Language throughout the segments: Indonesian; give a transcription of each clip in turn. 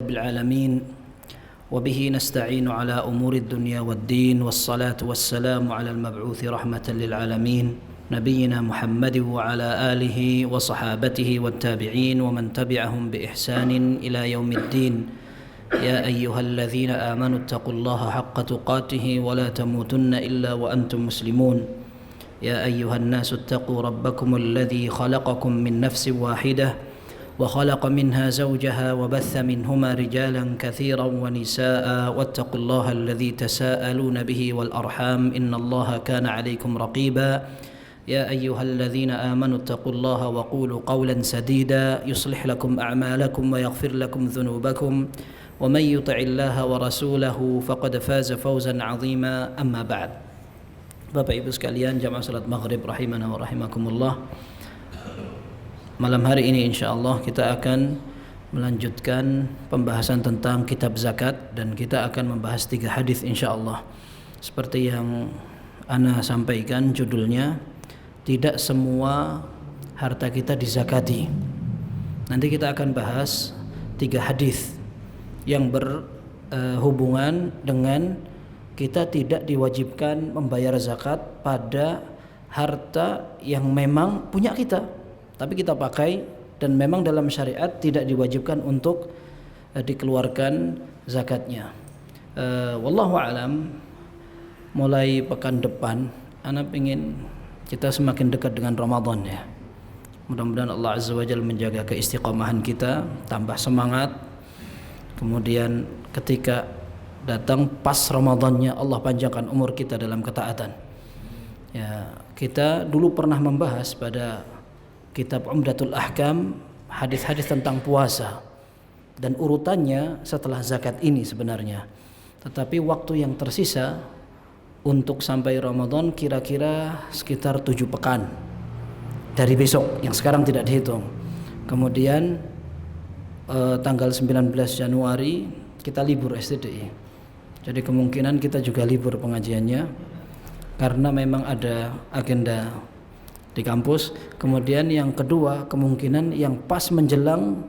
رب العالمين وبه نستعين على أمور الدنيا والدين والصلاة والسلام على المبعوث رحمة للعالمين نبينا محمد وعلى آله وصحابته والتابعين ومن تبعهم بإحسان إلى يوم الدين يا أيها الذين آمنوا اتقوا الله حق تقاته ولا تموتن إلا وأنتم مسلمون يا أيها الناس اتقوا ربكم الذي خلقكم من نفس واحدة وخلق منها زوجها وبث منهما رجالا كثيرا ونساء واتقوا الله الذي تساءلون به والأرحام إن الله كان عليكم رقيبا يا أيها الذين آمنوا اتقوا الله وقولوا قولا سديدا يصلح لكم أعمالكم ويغفر لكم ذنوبكم ومن يطع الله ورسوله فقد فاز فوزا عظيما أما بعد. Bapak Ibu sekalian, jamaah salat maghrib rahimana wa rahimakumullah. Malam hari ini insyaallah kita akan melanjutkan pembahasan tentang kitab zakat dan kita akan membahas 3 hadis insyaallah. Seperti yang ana sampaikan judulnya, tidak semua harta kita dizakati. Nanti kita akan bahas 3 hadis yang berhubungan dengan kita tidak diwajibkan membayar zakat pada harta yang memang punya kita, tapi kita pakai dan memang dalam syariat tidak diwajibkan untuk dikeluarkan zakatnya. Wallahu alam, mulai pekan depan ana ingin kita semakin dekat dengan Ramadan ya. Mudah-mudahan Allah Azza wa Jalla menjaga keistiqomahan kita, tambah semangat. Kemudian ketika datang pas Ramadannya Allah panjangkan umur kita dalam ketaatan. Ya, kita dulu pernah membahas pada kitab Umdatul Ahkam hadis-hadis tentang puasa dan urutannya setelah zakat ini sebenarnya. Tetapi waktu yang tersisa untuk sampai Ramadan kira-kira sekitar 7 pekan dari besok yang sekarang tidak dihitung. Kemudian tanggal 19 Januari kita libur STDI. Jadi kemungkinan kita juga libur pengajiannya karena memang ada agenda di kampus. Kemudian yang kedua, kemungkinan yang pas menjelang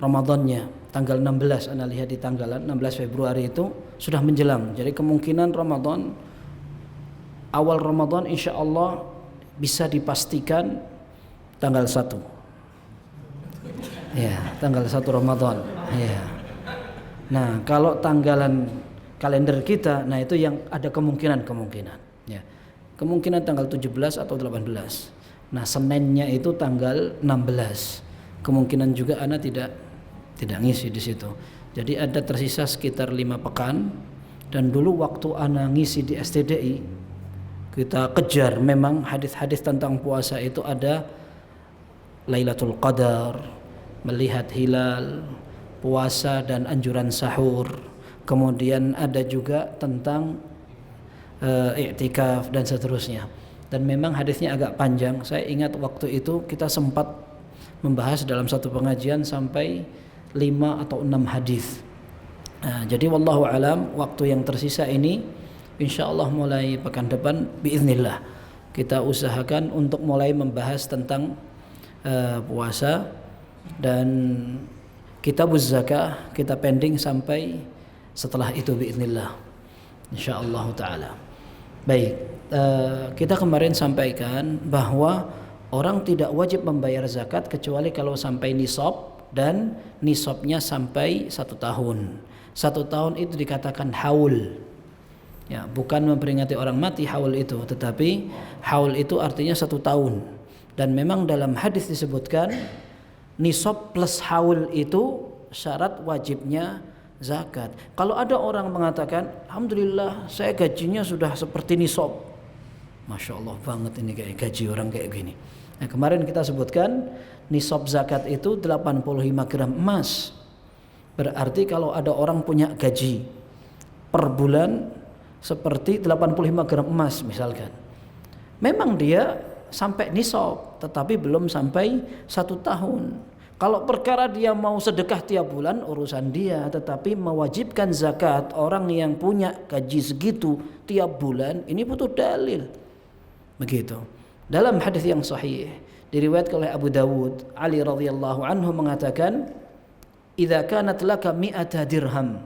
Ramadannya tanggal 16, Anda lihat di tanggalan 16 Februari itu sudah menjelang. Jadi kemungkinan Ramadan, awal Ramadan insya Allah bisa dipastikan tanggal 1. Ya, tanggal 1 Ramadan. Ya. Nah, kalau tanggalan kalender kita, nah itu yang ada kemungkinan ya. Kemungkinan tanggal 17 atau 18. Nah, Seninnya itu tanggal 16. Kemungkinan juga ana tidak ngisi di situ. Jadi ada tersisa sekitar 5 pekan dan dulu waktu ana ngisi di STDI kita kejar memang hadis-hadis tentang puasa itu ada Lailatul Qadar, melihat hilal, puasa dan anjuran sahur. Kemudian ada juga tentang i'tikaf dan seterusnya. Dan memang hadisnya agak panjang. Saya ingat waktu itu kita sempat membahas dalam satu pengajian sampai 5 atau 6 hadis. Nah, jadi wallahu alam, waktu yang tersisa ini insyaallah mulai pekan depan biiznillah kita usahakan untuk mulai membahas tentang puasa dan kitabuz zakah kita pending sampai setelah itu biiznillah insyaallah taala. Baik, kita kemarin sampaikan bahwa orang tidak wajib membayar zakat kecuali kalau sampai nisab dan nisabnya sampai 1 tahun. 1 tahun itu dikatakan haul. Ya, bukan memperingati orang mati haul itu, tetapi haul itu artinya 1 tahun. Dan memang dalam hadis disebutkan nisab plus haul itu syarat wajibnya zakat. Kalau ada orang mengatakan, alhamdulillah saya gajinya sudah seperti nisab, masya Allah banget ini kayak gaji orang kayak gini. Nah, kemarin kita sebutkan nisab zakat itu 85 gram emas. Berarti kalau ada orang punya gaji per bulan seperti 85 gram emas misalkan, memang dia sampai nisab tetapi belum sampai 1 tahun. Kalau perkara dia mau sedekah tiap bulan urusan dia, tetapi mewajibkan zakat orang yang punya gaji segitu tiap bulan ini butuh dalil. Begitu. Dalam hadis yang sahih diriwayatkan oleh Abu Dawud, Ali radhiyallahu anhu mengatakan, idza kanat laka mi'ata dirham,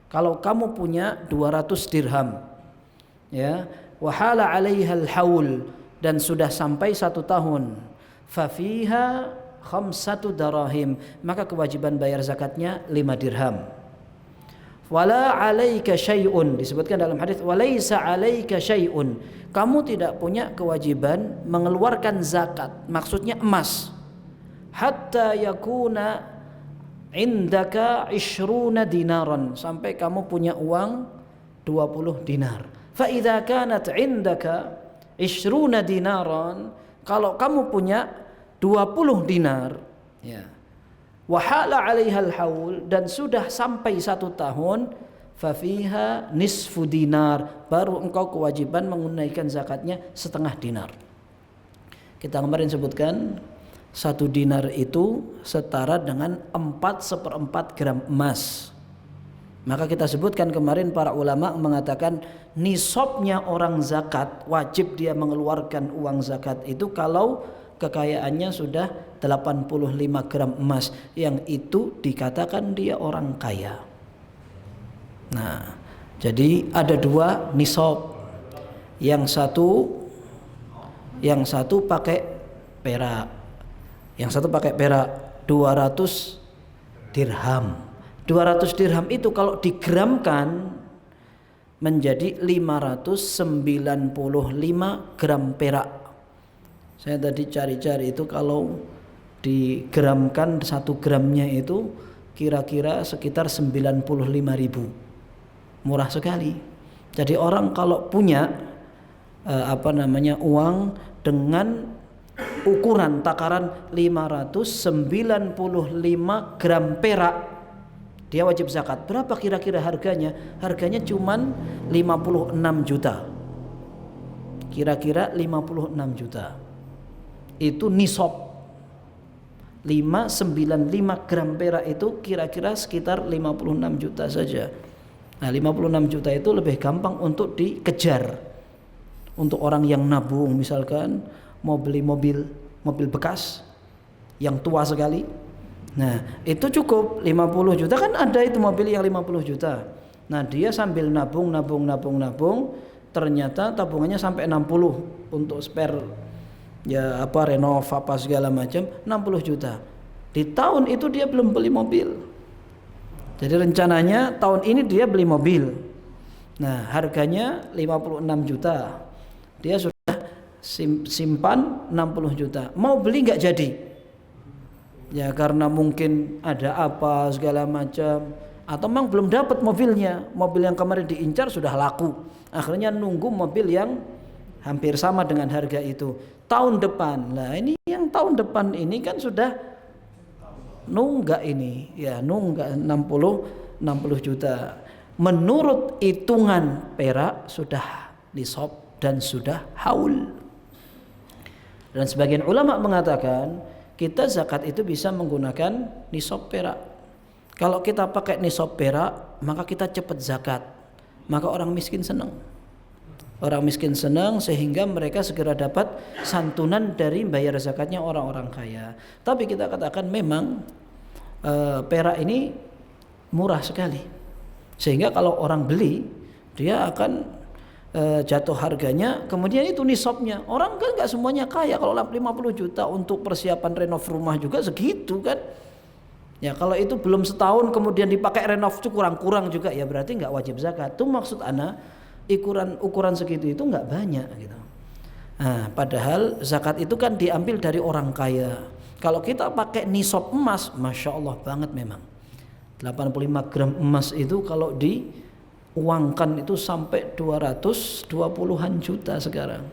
kalau kamu punya 200 dirham, ya, wa hala 'alaiha al-haul, dan sudah sampai 1 tahun, fa fiha khamsatu darahim, maka kewajiban bayar zakatnya 5 dirham. Wala 'alaika syai'un, disebutkan dalam hadis walaisa 'alaika syai'un, kamu tidak punya kewajiban mengeluarkan zakat, maksudnya emas, hatta yakuna indaka 20 dinaran, sampai kamu punya uang 20 dinar. Fa idza kanat indaka 20 dinaran, kalau kamu punya 20 dinar, ya, wa hala 'alaiha al-haul, dan sudah sampai 1 tahun, fa fiha nisfu dinar, baru engkau kewajiban menunaikan zakatnya setengah dinar. Kita kemarin sebutkan 1 dinar itu setara dengan 4/4 gram emas. Maka kita sebutkan kemarin para ulama mengatakan nisabnya orang zakat, wajib dia mengeluarkan uang zakat itu kalau kekayaannya sudah 85 gram emas, yang itu dikatakan dia orang kaya. Nah, jadi ada 2 nisab. Yang satu pakai perak. Yang satu pakai perak 200 dirham. 200 dirham itu kalau digramkan menjadi 595 gram perak. Saya tadi cari-cari itu kalau digramkan 1 gramnya itu kira-kira sekitar 95.000. Murah sekali. Jadi orang kalau punya uang dengan ukuran takaran 595 gram perak, dia wajib zakat. Berapa kira-kira harganya? Harganya cuman 56 juta. Kira-kira 56 juta. Itu nisab. 595 gram perak itu kira-kira sekitar 56 juta saja. Nah, 56 juta itu lebih gampang untuk dikejar. Untuk orang yang nabung, misalkan mau beli mobil bekas yang tua sekali. Nah, itu cukup 50 juta, kan ada itu mobil yang 50 juta. Nah, dia sambil nabung, ternyata tabungannya sampai 60 untuk spare, ya renov apa segala macam, 60 juta. Di tahun itu dia belum beli mobil. Jadi rencananya tahun ini dia beli mobil. Nah, harganya 56 juta. Dia sudah simpan 60 juta. Mau beli nggak jadi. Ya karena mungkin ada apa segala macam, atau memang belum dapat mobilnya. Mobil yang kemarin diincar sudah laku. Akhirnya nunggu mobil yang hampir sama dengan harga itu tahun depan. Nah, ini yang tahun depan ini kan sudah nunggak ini, ya nunggak 60 juta. Menurut hitungan perak sudah nisab dan sudah haul. Dan sebagian ulama mengatakan kita zakat itu bisa menggunakan nisab perak. Kalau kita pakai nisab perak, maka kita cepat zakat. Maka orang miskin senang. Orang miskin senang sehingga mereka segera dapat santunan dari bayar zakatnya orang-orang kaya. Tapi kita katakan memang perak ini murah sekali. Sehingga kalau orang beli, dia akan jatuh harganya, kemudian itu nisabnya. Orang kan nggak semuanya kaya. Kalau 50 juta untuk persiapan renov rumah juga segitu kan. Ya kalau itu belum setahun kemudian dipakai renov itu kurang-kurang juga, ya berarti nggak wajib zakat. Itu maksud ana ukuran segitu itu nggak banyak gitu. Nah, padahal zakat itu kan diambil dari orang kaya. Kalau kita pakai nisab emas, masya Allah banget memang. 85 gram emas itu kalau diuangkan itu sampai 220-an juta sekarang.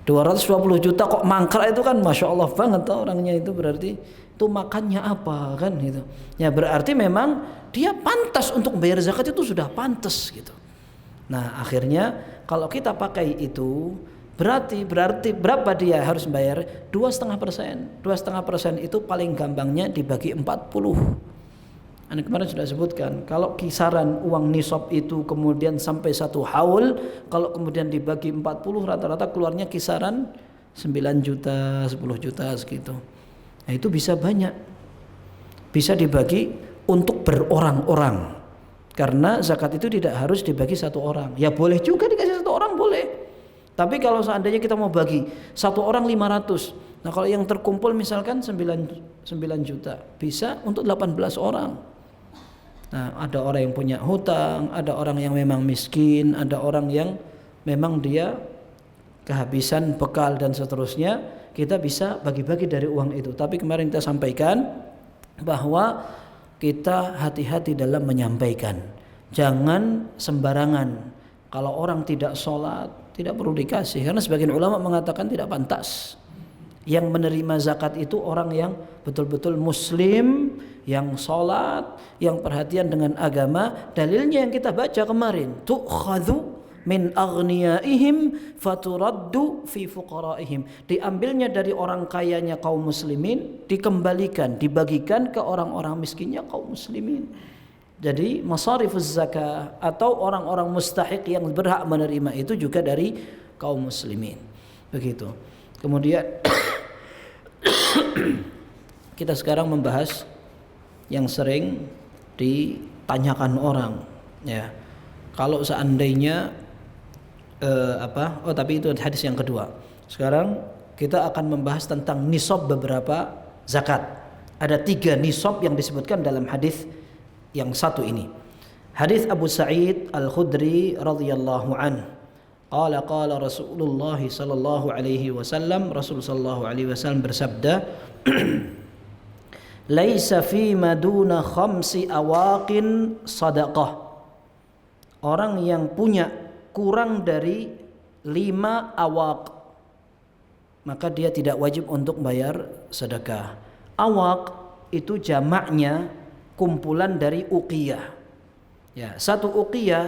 220 juta kok mangkrak itu kan masya Allah banget orangnya itu, berarti itu makannya apa kan gitu. Ya berarti memang dia pantas untuk bayar zakat, itu sudah pantas gitu. Nah akhirnya kalau kita pakai itu berarti berapa dia harus bayar? 2,5%. 2,5% itu paling gampangnya dibagi 40. Anda kemarin sudah sebutkan, kalau kisaran uang nisab itu kemudian sampai 1 haul, kalau kemudian dibagi 40 rata-rata keluarnya kisaran 9 juta, 10 juta segitu. Nah itu bisa banyak. Bisa dibagi untuk berorang-orang. Karena zakat itu tidak harus dibagi satu orang. Ya boleh juga dikasih satu orang, boleh. Tapi kalau seandainya kita mau bagi satu orang 500. Nah kalau yang terkumpul misalkan 9 juta, bisa untuk 18 orang. Nah ada orang yang punya hutang, ada orang yang memang miskin, ada orang yang memang dia kehabisan bekal dan seterusnya. Kita bisa bagi-bagi dari uang itu. Tapi kemarin kita sampaikan bahwa kita hati-hati dalam menyampaikan. Jangan sembarangan. Kalau orang tidak sholat, tidak perlu dikasih. Karena sebagian ulama mengatakan tidak pantas. Yang menerima zakat itu orang yang betul-betul muslim, yang sholat, yang perhatian dengan agama. Dalilnya yang kita baca kemarin, tu'khadhu min aghniyaihim faturaddu fi fuqaraihim. Diambilnya dari orang kayanya kaum muslimin, dikembalikan, dibagikan ke orang-orang miskinnya kaum muslimin. Jadi masarifuz zakah atau orang-orang mustahiq yang berhak menerima itu juga dari kaum muslimin. Begitu. Kemudian kita sekarang membahas yang sering ditanyakan orang, ya. Kalau seandainya tapi itu hadis yang kedua. Sekarang kita akan membahas tentang nisab beberapa zakat. Ada 3 nisab yang disebutkan dalam hadis yang satu ini. Hadis Abu Sa'id Al-Khudri radhiyallahu an. Qala Rasulullah sallallahu alaihi wasallam, Rasul sallallahu alaihi wasallam bersabda, "Laisa fi maduna khamsi awaqin sadaqah." Orang yang punya kurang dari 5 awaq, maka dia tidak wajib untuk bayar sedekah. Awaq itu jamaknya kumpulan dari uqiyah. Ya, 1 uqiyah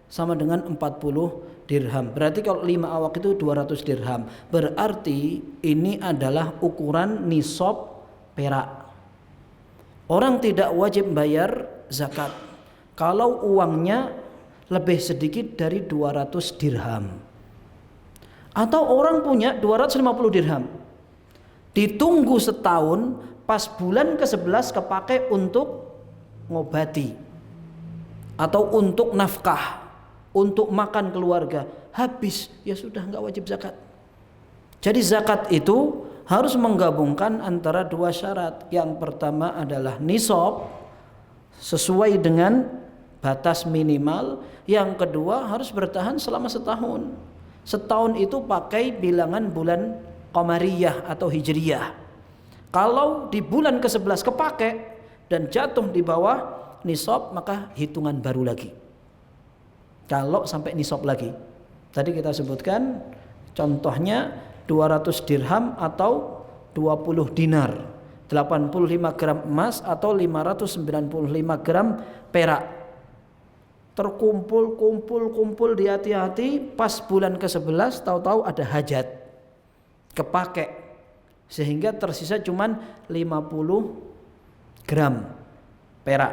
sama dengan 40 dirham. Berarti kalau 5 awaq itu 200 dirham. Berarti ini adalah ukuran nisab perak. Orang tidak wajib bayar zakat kalau uangnya lebih sedikit dari 200 dirham. Atau orang punya 250 dirham, ditunggu setahun, pas bulan ke-11 kepake untuk ngobati atau untuk nafkah, untuk makan keluarga, habis, ya sudah nggak wajib zakat. Jadi zakat itu harus menggabungkan antara 2 syarat. Yang pertama adalah nisab sesuai dengan batas minimal. Yang kedua harus bertahan selama setahun. Setahun itu pakai bilangan bulan qamariyah atau hijriyah. Kalau di bulan ke-11 kepake dan jatuh di bawah nisab, maka hitungan baru lagi. Kalau sampai nisab lagi, tadi kita sebutkan contohnya 200 dirham atau 20 dinar, 85 gram emas atau 595 gram perak. Terkumpul di hati-hati, pas bulan ke-11 tahu-tahu ada hajat, kepake, sehingga tersisa cuman 50 gram perak.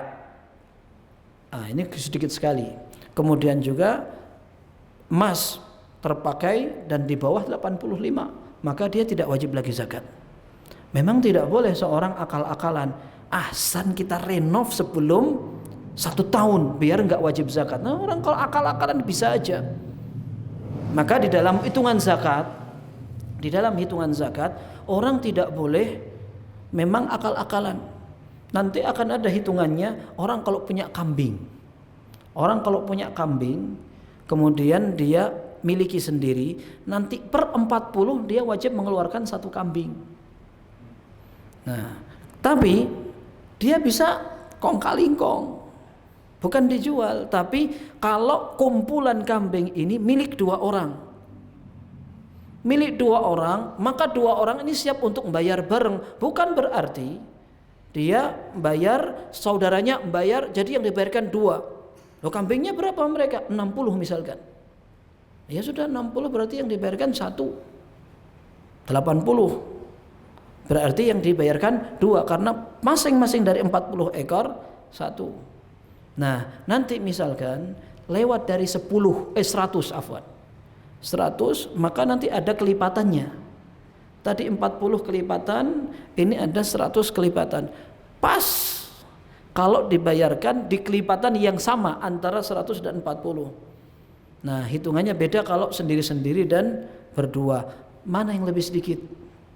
Nah, ini sedikit sekali. Kemudian juga emas terpakai dan di bawah 85, maka dia tidak wajib lagi zakat. Memang tidak boleh seorang akal-akalan, ahsan kita renov sebelum 1 tahun biar nggak wajib zakat. Nah, orang kalau akal-akalan bisa aja. Maka di dalam hitungan zakat, orang tidak boleh memang akal-akalan. Nanti akan ada hitungannya. Orang kalau punya kambing, kemudian dia miliki sendiri, nanti per 40 dia wajib mengeluarkan 1 kambing. Nah, tapi dia bisa kong-kalingkong, bukan dijual. Tapi kalau kumpulan kambing ini milik 2 orang, maka 2 orang ini siap untuk membayar bareng. Bukan berarti dia bayar, saudaranya bayar, jadi yang dibayarkan 2. Loh, kambingnya berapa mereka? 60 misalkan. Ya sudah 60, berarti yang dibayarkan 1. 80. Berarti yang dibayarkan 2, karena masing-masing dari 40 ekor 1. Nah, nanti misalkan lewat dari 100 afwan. 100, maka nanti ada kelipatannya. Tadi 40 kelipatan, ini ada 100 kelipatan. Pas kalau dibayarkan di kelipatan yang sama antara 100 dan 40. Nah, hitungannya beda kalau sendiri-sendiri dan berdua. Mana yang lebih sedikit?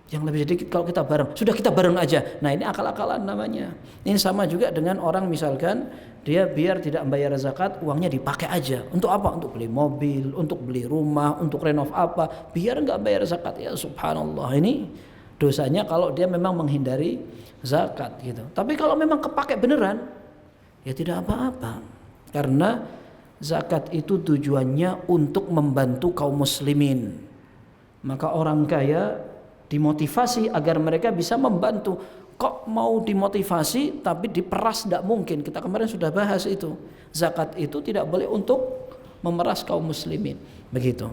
Yang lebih sedikit kalau kita bareng. Sudah kita bareng aja. Nah, ini akal-akalan namanya. Ini sama juga dengan orang misalkan dia biar tidak membayar zakat, uangnya dipakai aja. Untuk apa? Untuk beli mobil, untuk beli rumah, untuk renov apa. Biar enggak bayar zakat. Ya subhanallah, ini dosanya kalau dia memang menghindari zakat gitu. Tapi kalau memang kepake beneran, ya tidak apa-apa. Karena zakat itu tujuannya untuk membantu kaum muslimin. Maka orang kaya dimotivasi agar mereka bisa membantu. Kok mau dimotivasi tapi diperas? Tidak mungkin. Kita kemarin sudah bahas itu. Zakat itu tidak boleh untuk memeras kaum muslimin. Begitu.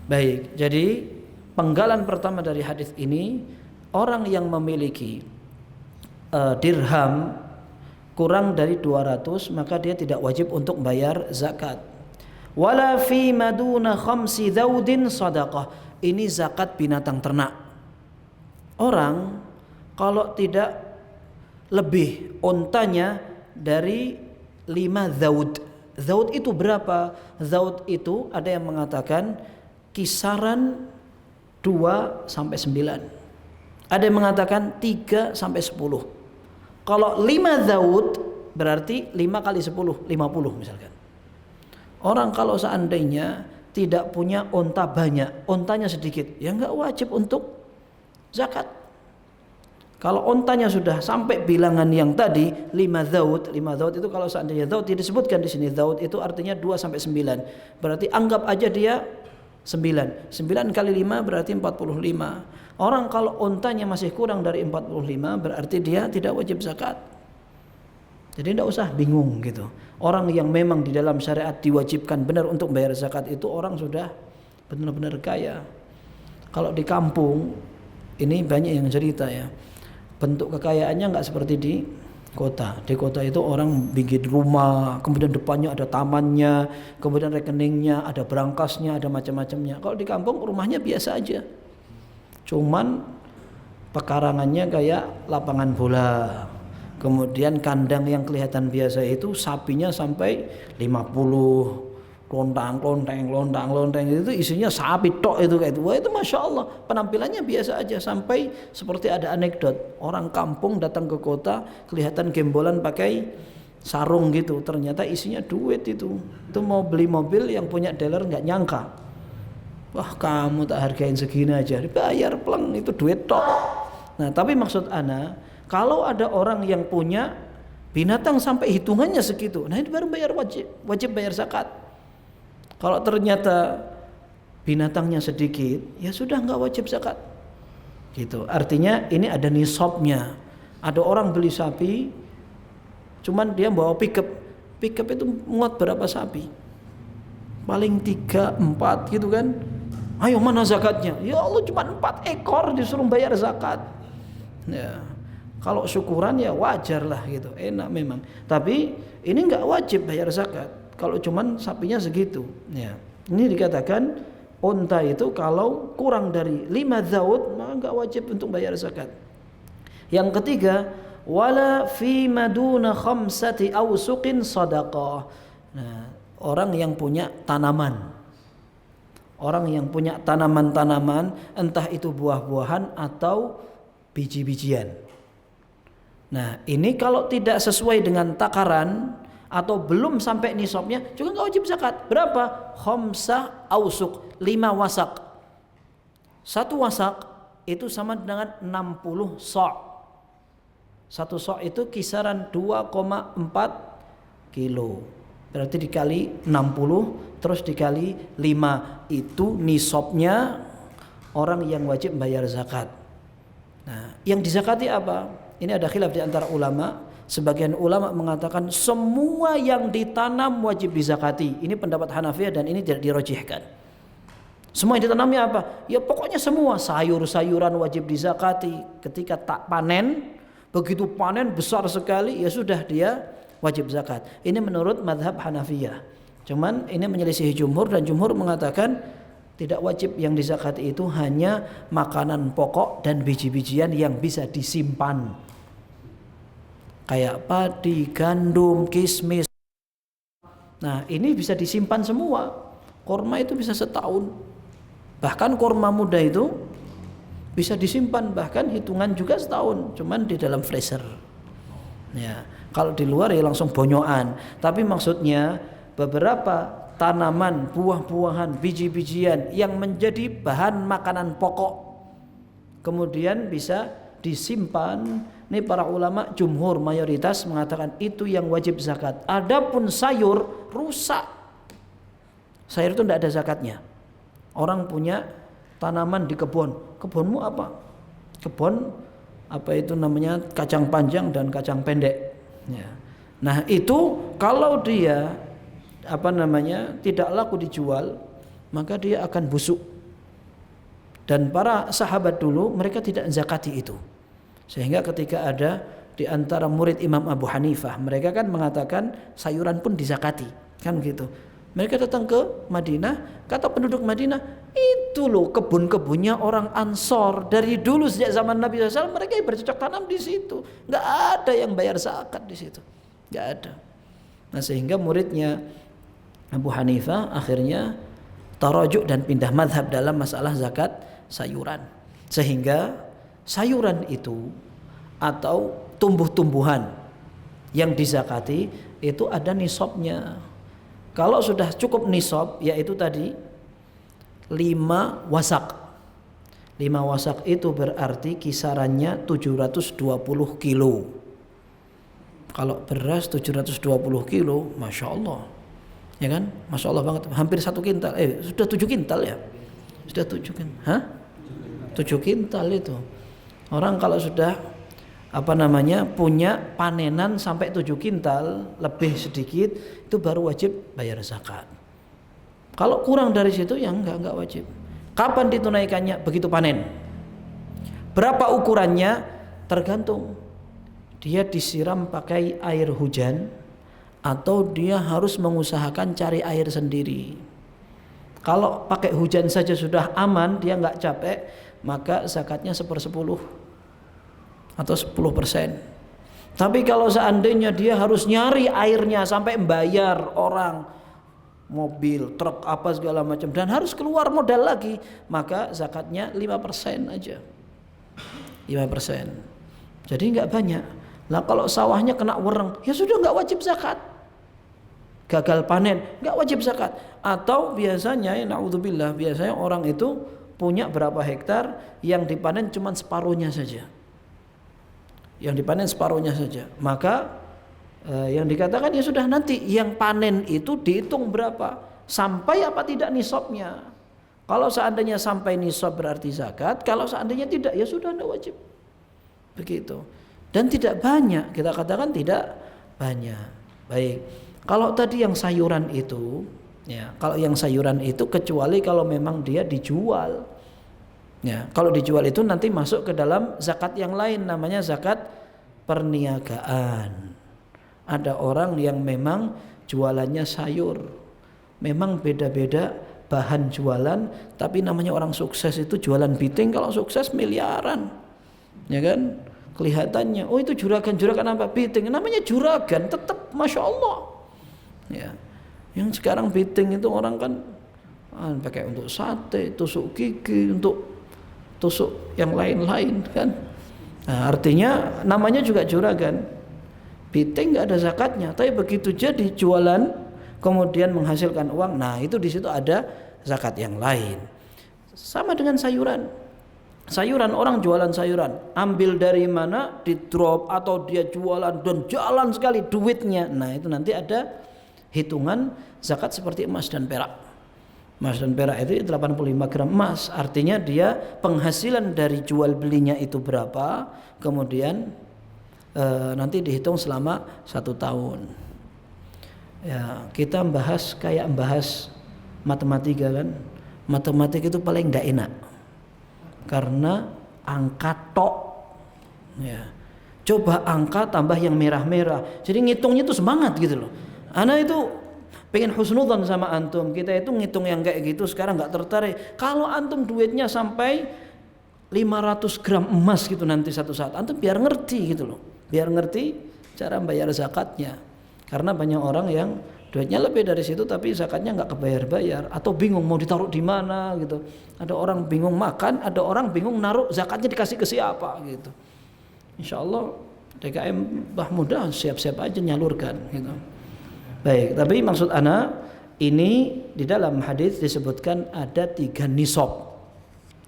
Baik, jadi penggalan pertama dari hadis ini, orang yang memiliki dirham kurang dari 200 maka dia tidak wajib untuk bayar zakat. Wala fi maduna khamsi daudin sadaqah. Ini zakat binatang ternak. Orang kalau tidak lebih ontanya dari 5 zaud. Zaud itu berapa? Zaud itu ada yang mengatakan kisaran 2 sampai 9. Ada yang mengatakan 3 sampai 10. Kalau 5 zaud berarti 5 kali 10, 50 misalkan. Orang kalau seandainya tidak punya onta banyak, ontanya sedikit, ya enggak wajib untuk zakat. Kalau ontanya sudah sampai bilangan yang tadi 5 zaud itu kalau seandainya zaud tidak disebutkan di sini, zaud itu artinya 2 sampai 9. Berarti anggap aja dia 9. 9 kali 5 berarti 45. Orang kalau ontanya masih kurang dari 45 berarti dia tidak wajib zakat. Jadi tidak usah bingung gitu. Orang yang memang di dalam syariat diwajibkan benar untuk bayar zakat itu orang sudah benar-benar kaya. Kalau di kampung ini banyak yang cerita ya. Bentuk kekayaannya nggak seperti di kota. Di kota itu orang bikin rumah, kemudian depannya ada tamannya, kemudian rekeningnya, ada berangkasnya, ada macam-macamnya. Kalau di kampung rumahnya biasa aja. Cuman pekarangannya kayak lapangan bola. Kemudian kandang yang kelihatan biasa itu sapinya sampai 50. Lontang itu isinya sapi tok itu kayak itu. Wah, itu masya Allah, penampilannya biasa aja. Sampai seperti ada anekdot, orang kampung datang ke kota kelihatan gembolan pakai sarung gitu, ternyata isinya duit itu mau beli mobil, yang punya dealer nggak nyangka. Wah, kamu tak hargain segini aja, dibayar pleng, itu duit tok. Nah, tapi maksud ana, kalau ada orang yang punya binatang sampai hitungannya segitu, nah itu baru wajib bayar zakat. Kalau ternyata binatangnya sedikit, ya sudah nggak wajib zakat. Gitu. Artinya ini ada nisabnya. Ada orang beli sapi, cuman dia bawa pickup. Pickup itu muat berapa sapi? Paling 3, 4 gitu kan. Ayo mana zakatnya? Ya Allah, cuma 4 ekor disuruh bayar zakat. Ya. Kalau syukuran ya wajar lah gitu, enak memang. Tapi ini nggak wajib bayar zakat. Kalau cuman sapinya segitu, ya. Ini dikatakan unta itu kalau kurang dari 5 zaud maka enggak wajib untuk bayar zakat. Yang ketiga, wala fi maduna khamsati awsuqin sadaqah. Nah, orang yang punya tanaman. Orang yang punya tanaman-tanaman, entah itu buah-buahan atau biji-bijian. Nah, ini kalau tidak sesuai dengan takaran atau belum sampai nisabnya juga nggak wajib zakat. Berapa? Khamsah ausuk, 5 wasak. 1 wasak itu sama dengan 60 sa'. 1 sa' itu kisaran 2,4 kilo. Berarti dikali 60 terus dikali 5, itu nisabnya orang yang wajib bayar zakat. Nah, yang dizakati apa? Ini ada khilaf di antara ulama. Sebagian ulama mengatakan semua yang ditanam wajib dizakati. Ini pendapat Hanafiyah dan ini tidak dirojihkan. Semua yang ditanamnya apa? Ya pokoknya semua. Sayur-sayuran wajib dizakati. Ketika tak panen, begitu panen besar sekali, ya sudah dia wajib zakat. Ini menurut madhab Hanafiyah. Cuman ini menyelisihi jumhur, dan jumhur mengatakan tidak wajib. Yang dizakati itu hanya makanan pokok dan biji-bijian yang bisa disimpan. kayak padi, gandum, kismis. Nah, ini bisa disimpan semua. Korma itu bisa setahun. Bahkan korma muda itu bisa disimpan bahkan hitungan juga setahun, cuman di dalam freezer. Ya, kalau di luar ya langsung bonyokan. Tapi maksudnya beberapa tanaman, buah-buahan, biji-bijian yang menjadi bahan makanan pokok kemudian bisa disimpan. Ini para ulama jumhur mayoritas mengatakan itu yang wajib zakat. Adapun sayur rusak, sayur itu tidak ada zakatnya. Orang punya tanaman di kebun, kebunmu apa? Kebun apa itu namanya kacang panjang dan kacang pendek. Ya. Nah itu kalau dia apa namanya tidak laku dijual, maka dia akan busuk. Dan para sahabat dulu mereka tidak zakati itu. Sehingga ketika ada di antara murid Imam Abu Hanifah, mereka kan mengatakan sayuran pun dizakati, kan gitu. Mereka datang ke Madinah, kata penduduk Madinah, itu loh kebun-kebunnya orang Ansor dari dulu sejak zaman Nabi SAW mereka bercocok tanam di situ, nggak ada yang bayar zakat di situ, nggak ada. Nah sehingga muridnya Abu Hanifah akhirnya tarajuk dan pindah madhab dalam masalah zakat sayuran, sehingga sayuran itu atau tumbuh-tumbuhan yang dizakati itu ada nisabnya. Kalau sudah cukup nisab, yaitu tadi 5 wasak. 5 wasak itu berarti kisarannya 720 kilo. Kalau beras 720 kilo, Masya Allah, ya kan? Masya Allah banget, hampir 1 kintal. Sudah 7 kintal ya? Sudah 7 kintal. Hah? 7 kintal itu. Orang kalau sudah apa namanya punya panenan sampai 7 kintal lebih sedikit itu baru wajib bayar zakat. Kalau kurang dari situ ya enggak wajib. Kapan ditunaikannya? Begitu panen. Berapa ukurannya? Tergantung. Dia disiram pakai air hujan atau dia harus mengusahakan cari air sendiri. Kalau pakai hujan saja sudah aman, dia enggak capek, maka zakatnya 1/10 atau 10%. Tapi kalau seandainya dia harus nyari airnya sampai membayar orang, mobil, truk apa segala macam dan harus keluar modal lagi, maka zakatnya 5% aja. 5%. Jadi enggak banyak. Lah kalau sawahnya kena wereng, ya sudah enggak wajib zakat. Gagal panen, enggak wajib zakat. Atau biasanya, naudzubillah, biasanya orang itu punya berapa hektar yang dipanen cuma separuhnya saja. Yang dipanen separuhnya saja. Maka yang dikatakan ya sudah nanti yang panen itu dihitung berapa, sampai apa tidak nisabnya. Kalau seandainya sampai nisab berarti zakat, kalau seandainya tidak ya sudah tidak wajib. Begitu. Dan tidak banyak, kita katakan tidak banyak. Baik. Kalau tadi yang sayuran itu, ya, kalau yang sayuran itu kecuali kalau memang dia dijual. Ya, kalau dijual itu nanti masuk ke dalam zakat yang lain, namanya zakat perniagaan. Ada orang yang memang jualannya sayur, memang beda-beda bahan jualan, tapi namanya orang sukses itu jualan biting, kalau sukses miliaran, ya kan? Kelihatannya, oh itu juragan apa? Biting, namanya juragan, tetap Masya Allah. Ya, yang sekarang biting itu orang kan pakai untuk sate, tusuk gigi, untuk tusuk yang lain-lain kan. Nah, artinya namanya juga juragan. Biting nggak ada zakatnya, tapi begitu jadi jualan kemudian menghasilkan uang, nah itu di situ ada zakat yang lain. Sama dengan sayuran. Sayuran, orang jualan sayuran, ambil dari mana, di drop atau dia jualan dan jalan sekali duitnya. Nah, itu nanti ada hitungan zakat seperti emas dan perak. Emas dan perak itu 85 gram emas, artinya dia penghasilan dari jual belinya itu berapa, kemudian nanti dihitung selama 1 tahun. Ya, kita kayak membahas matematika kan. Matematika itu paling tidak enak karena angka tok. Ya. Coba angka tambah yang merah-merah, jadi ngitungnya itu semangat gitu loh. Ana itu pengen husnudzon sama antum, kita itu ngitung yang kayak gitu sekarang nggak tertarik. Kalau antum duitnya sampai 500 gram emas gitu nanti satu saat, antum biar ngerti gitu loh, biar ngerti cara membayar zakatnya. Karena banyak orang yang duitnya lebih dari situ tapi zakatnya nggak kebayar-bayar atau bingung mau ditaruh di mana gitu. Ada orang bingung makan, ada orang bingung naruh zakatnya dikasih ke siapa gitu. Insya Allah DKM Bah Muda siap-siap aja nyalurkan gitu. Baik, tapi maksud ana ini di dalam hadis disebutkan ada 3 nisab.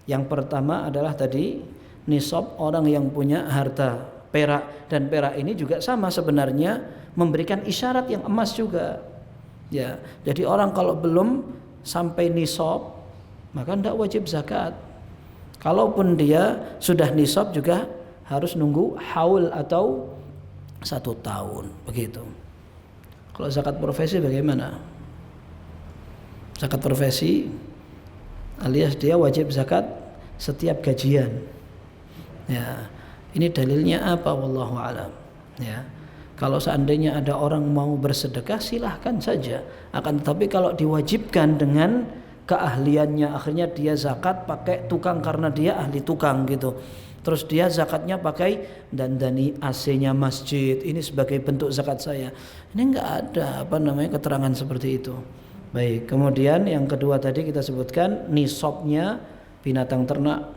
Yang pertama adalah tadi nisab orang yang punya harta perak, dan perak ini juga sama sebenarnya memberikan isyarat yang emas juga. Ya, jadi orang kalau belum sampai nisab maka tidak wajib zakat. Kalaupun dia sudah nisab juga harus nunggu haul atau 1 tahun begitu. Kalau zakat profesi bagaimana? Zakat profesi alias dia wajib zakat setiap gajian. Ya, ini dalilnya apa? Wallahu alam. Ya. Kalau seandainya ada orang mau bersedekah silahkan saja. Akan tetapi kalau diwajibkan dengan keahliannya, akhirnya dia zakat pakai tukang karena dia ahli tukang gitu. Terus dia zakatnya pakai dandani AC-nya masjid. Ini sebagai bentuk zakat saya. Ini enggak ada keterangan seperti itu. Baik, kemudian yang kedua tadi kita sebutkan nisabnya binatang ternak.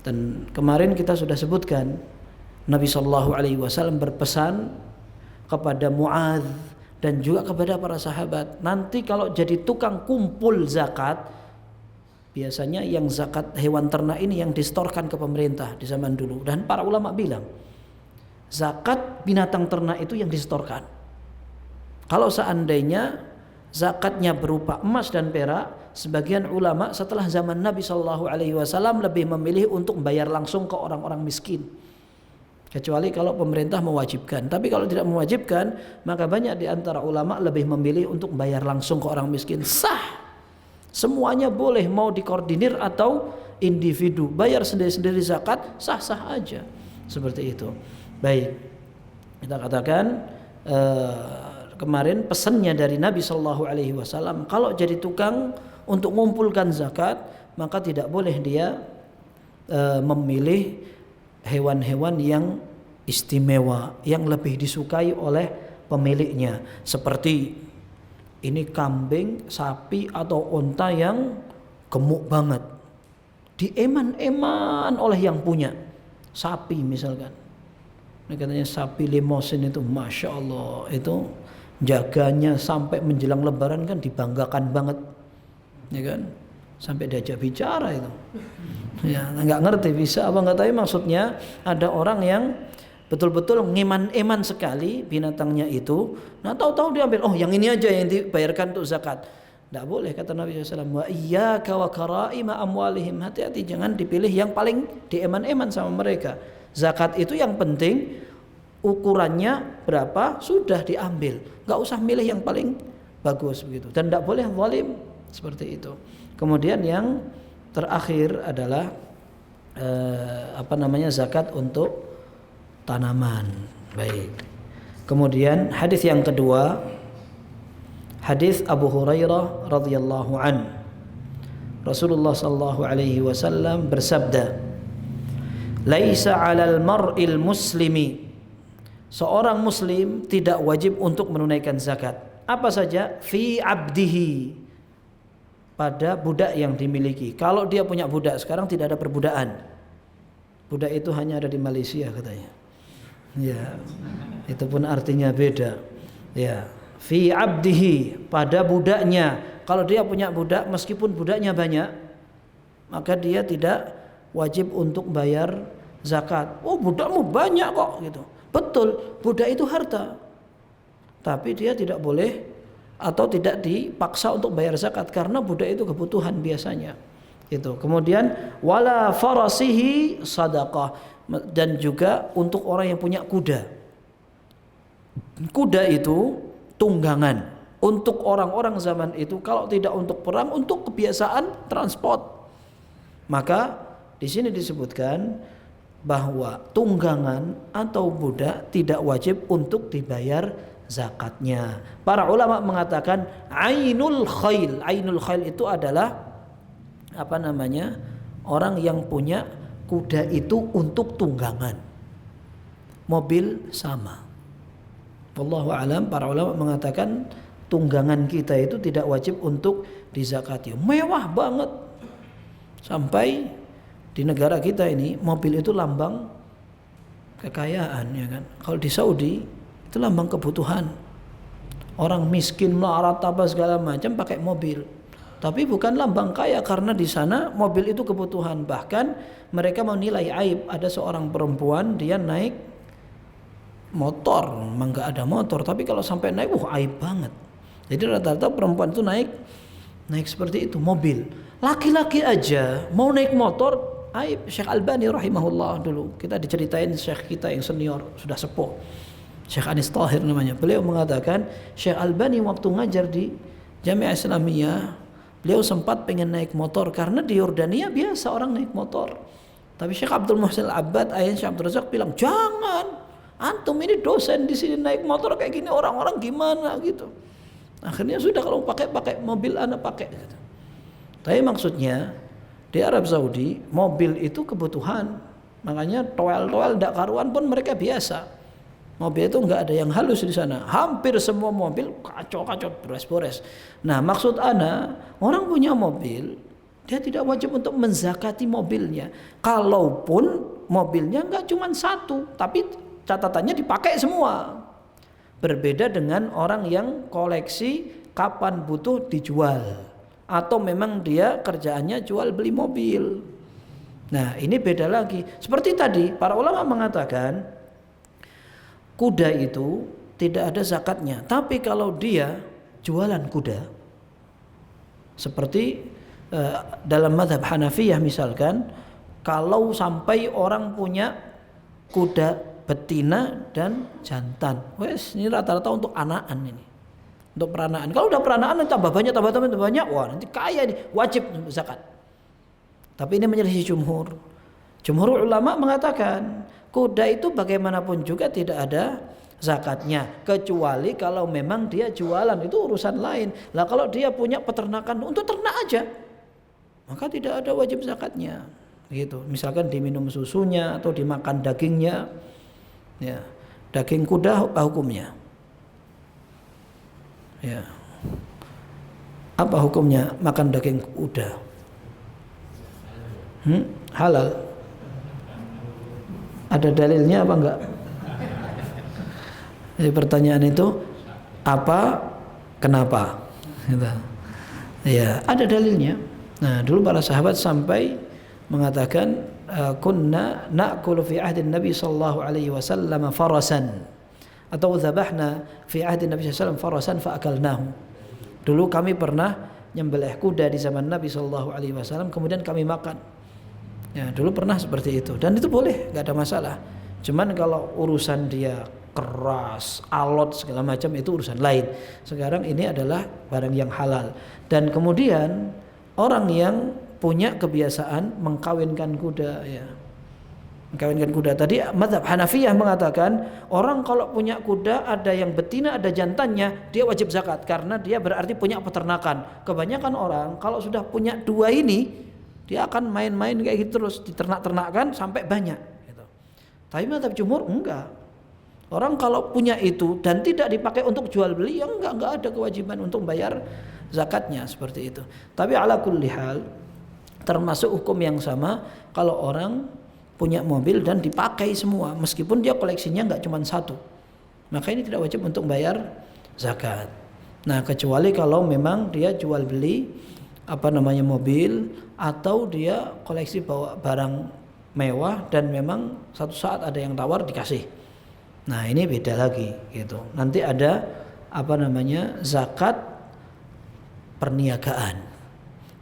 Dan kemarin kita sudah sebutkan Nabi Shallallahu Alaihi Wasallam berpesan kepada Muadz dan juga kepada para sahabat, nanti kalau jadi tukang kumpul zakat, biasanya yang zakat hewan ternak ini yang distorkan ke pemerintah di zaman dulu, dan para ulama bilang zakat binatang ternak itu yang distorkan. Kalau seandainya zakatnya berupa emas dan perak, sebagian ulama setelah zaman Nabi Shallallahu Alaihi Wasallam lebih memilih untuk membayar langsung ke orang-orang miskin. Kecuali kalau pemerintah mewajibkan. Tapi kalau tidak mewajibkan, maka banyak di antara ulama lebih memilih untuk bayar langsung ke orang miskin. Sah. Semuanya boleh, mau dikoordinir atau individu. Bayar sendiri-sendiri zakat, sah-sah aja. Seperti itu. Baik. Kita katakan kemarin pesannya dari Nabi Shallallahu Alaihi Wasallam, kalau jadi tukang untuk mengumpulkan zakat, maka tidak boleh dia memilih hewan-hewan yang istimewa, yang lebih disukai oleh pemiliknya, seperti ini kambing, sapi atau onta yang gemuk banget, dieman-eman oleh yang punya. Sapi misalkan, ini katanya sapi limosin itu, masya Allah, itu jaganya sampai menjelang lebaran kan dibanggakan banget, ya kan? Sampai diajak bicara itu. Ya, nggak ngerti bisa apa nggak tahu, maksudnya ada orang yang betul-betul ngeman-eman sekali binatangnya itu. Nah, tahu-tahu diambil, oh yang ini aja yang dibayarkan untuk zakat. Tidak boleh, kata Nabi SAW. Wa iyyaka wa karaima amwalihim. Hati-hati, jangan dipilih yang paling dieman-eman sama mereka. Zakat itu yang penting ukurannya berapa sudah diambil. Nggak usah milih yang paling bagus begitu. Dan tidak boleh zalim seperti itu. Kemudian yang terakhir adalah zakat untuk tanaman. Baik. Kemudian hadis yang kedua, hadis Abu Hurairah radhiyallahu an. Rasulullah sallallahu alaihi wasallam bersabda, "Laisa 'alal mar'il muslimi." Seorang muslim tidak wajib untuk menunaikan zakat. Apa saja? Fi 'abdihi. Pada budak yang dimiliki. Kalau dia punya budak, sekarang tidak ada perbudakan. Budak itu hanya ada di Malaysia katanya. Ya, itu pun artinya beda. Ya, fi abdihi, pada budaknya. Kalau dia punya budak, meskipun budaknya banyak, maka dia tidak wajib untuk bayar zakat. Oh, budakmu banyak kok gitu. Betul, budak itu harta. Tapi dia tidak boleh atau tidak dipaksa untuk bayar zakat karena budak itu kebutuhan biasanya. Itu. Kemudian wala farasihi sadaqah, dan juga untuk orang yang punya kuda. Kuda itu tunggangan untuk orang-orang zaman itu, kalau tidak untuk perang, untuk kebiasaan transport. Maka di sini disebutkan bahwa tunggangan atau budak tidak wajib untuk dibayar zakatnya. Para ulama mengatakan ainul khail. Ainul khail itu adalah orang yang punya kuda itu untuk tunggangan. Mobil sama. Wallahu alam, para ulama mengatakan tunggangan kita itu tidak wajib untuk dizakati. Mewah banget. Sampai di negara kita ini mobil itu lambang kekayaan, ya kan. Kalau di Saudi itu lambang kebutuhan. Orang miskin melarat apa segala macam pakai mobil. Tapi bukan lambang kaya, karena di sana mobil itu kebutuhan. Bahkan mereka menilai aib, ada seorang perempuan dia naik motor, memang nggak ada motor, tapi kalau sampai naik, aib banget. Jadi rata-rata perempuan itu naik seperti itu, mobil. Laki-laki aja mau naik motor, aib. Syekh Albani rahimahullah, dulu kita diceritain syekh kita yang senior, sudah sepuh, Syekh Anis Tahir namanya. Beliau mengatakan Syekh Albani waktu ngajar di Jamiah Islamiyah, beliau sempat pengen naik motor karena di Yordania biasa orang naik motor. Tapi Syekh Abdul Muhsin Al-Abbad, ayah Syekh Abdul Razak bilang, jangan, antum ini dosen di sini naik motor kayak gini, orang-orang gimana gitu. Akhirnya sudah, kalau pakai mobil anak pakai gitu. Tapi maksudnya di Arab Saudi mobil itu kebutuhan, makanya toel ndak karuan pun mereka biasa. Mobil itu nggak ada yang halus di sana. Hampir semua mobil kacau beres-beres. Nah, maksud ana, orang punya mobil, dia tidak wajib untuk menzakati mobilnya. Kalaupun mobilnya nggak cuma satu, tapi catatannya dipakai semua. Berbeda dengan orang yang koleksi kapan butuh dijual, atau memang dia kerjaannya jual beli mobil. Nah, ini beda lagi. Seperti tadi para ulama mengatakan kuda itu tidak ada zakatnya. Tapi kalau dia jualan kuda, seperti dalam mazhab Hanafiyah misalkan, kalau sampai orang punya kuda betina dan jantan, wes ini rata-rata untuk anakan ini, untuk peranaan. Kalau udah peranaan tambah banyak, wah nanti kaya nih, wajib zakat. Tapi ini menyelisih jumhur. Jumhur ulama mengatakan kuda itu bagaimanapun juga tidak ada zakatnya, kecuali kalau memang dia jualan, itu urusan lain. Lah kalau dia punya peternakan untuk ternak aja, maka tidak ada wajib zakatnya. Gitu. Misalkan diminum susunya atau dimakan dagingnya. Ya, daging kuda apa hukumnya? Ya, apa hukumnya makan daging kuda? Halal. Ada dalilnya apa enggak? Jadi pertanyaan itu apa, kenapa? Gitu. Ya, ada dalilnya. Nah, dulu para sahabat sampai mengatakan kunna na'kulu fi ahdi Nabi sallallahu alaihi wasallam farasan, atau dzabahna fi ahdi Nabi sallallahu alaihi wasallam farasan fa akalnahu. Dulu kami pernah nyembelih kuda di zaman Nabi sallallahu alaihi wasallam, kemudian kami makan. Ya, dulu pernah seperti itu, dan itu boleh, enggak ada masalah. Cuman kalau urusan dia keras, alot segala macam itu urusan lain. Sekarang ini adalah barang yang halal. Dan kemudian orang yang punya kebiasaan mengkawinkan kuda, ya, mengkawinkan kuda. Tadi mazhab Hanafiyah mengatakan orang kalau punya kuda ada yang betina ada jantannya, dia wajib zakat karena dia berarti punya peternakan. Kebanyakan orang kalau sudah punya dua ini, dia akan main-main kayak gitu terus, diternak-ternakkan sampai banyak gitu. Tapi mazhab jumhur enggak. Orang kalau punya itu dan tidak dipakai untuk jual beli, ya enggak ada kewajiban untuk bayar zakatnya, seperti itu. Tapi ala kulli hal, termasuk hukum yang sama kalau orang punya mobil dan dipakai semua, meskipun dia koleksinya enggak cuma satu, maka ini tidak wajib untuk bayar zakat. Nah, kecuali kalau memang dia jual beli mobil, atau dia koleksi bawa barang mewah dan memang satu saat ada yang tawar dikasih. Nah, ini beda lagi gitu. Nanti ada zakat perniagaan.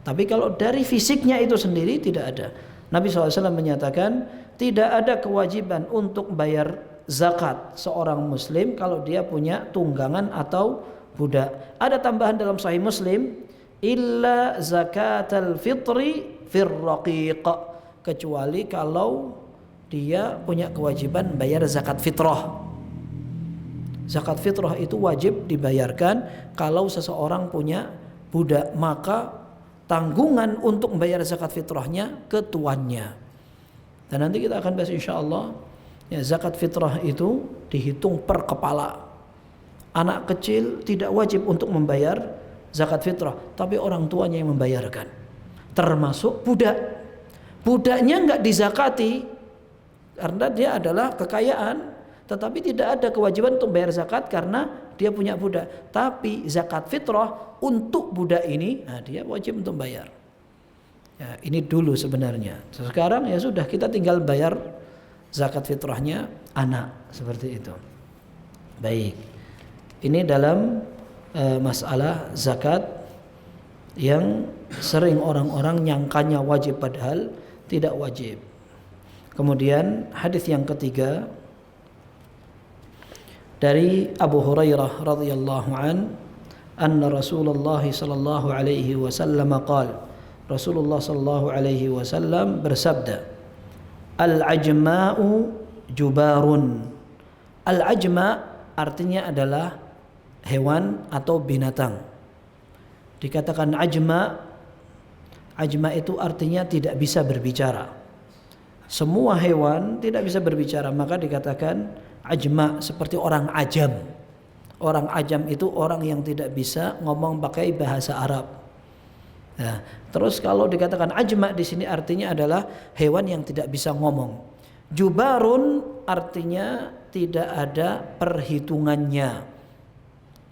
Tapi kalau dari fisiknya itu sendiri tidak ada. Nabi SAW menyatakan tidak ada kewajiban untuk bayar zakat seorang muslim kalau dia punya tunggangan atau budak. Ada tambahan dalam Sahih Muslim, illa zakatal fitri fir raqiq, kecuali kalau dia punya kewajiban bayar zakat fitrah. Zakat fitrah itu wajib dibayarkan kalau seseorang punya budak, maka tanggungan untuk membayar zakat fitrahnya ke tuannya. Dan nanti kita akan bahas insyaallah, ya, zakat fitrah itu dihitung per kepala. Anak kecil tidak wajib untuk membayar zakat fitrah, tapi orang tuanya yang membayarkan. Termasuk budak. Budaknya nggak dizakati karena dia adalah kekayaan, tetapi tidak ada kewajiban untuk bayar zakat karena dia punya budak. Tapi zakat fitrah untuk budak ini, nah dia wajib untuk bayar. Ya, ini dulu sebenarnya. Sekarang ya sudah, kita tinggal bayar zakat fitrahnya anak, seperti itu. Baik. Ini dalam masalah zakat yang sering orang-orang nyangkanya wajib padahal tidak wajib. Kemudian hadis yang ketiga dari Abu Hurairah radhiyallahu an, anna Rasulullah sallallahu alaihi wasallam qala, Rasulullah sallallahu alaihi wasallam bersabda, al-ajma'u jubarun. Al-ajma' artinya adalah hewan atau binatang. Dikatakan ajma, ajma itu artinya tidak bisa berbicara. Semua hewan tidak bisa berbicara, maka dikatakan ajma, seperti orang ajam. Orang ajam itu orang yang tidak bisa ngomong pakai bahasa Arab. Nah, terus kalau dikatakan ajma di sini artinya adalah hewan yang tidak bisa ngomong. Jubarun artinya tidak ada perhitungannya.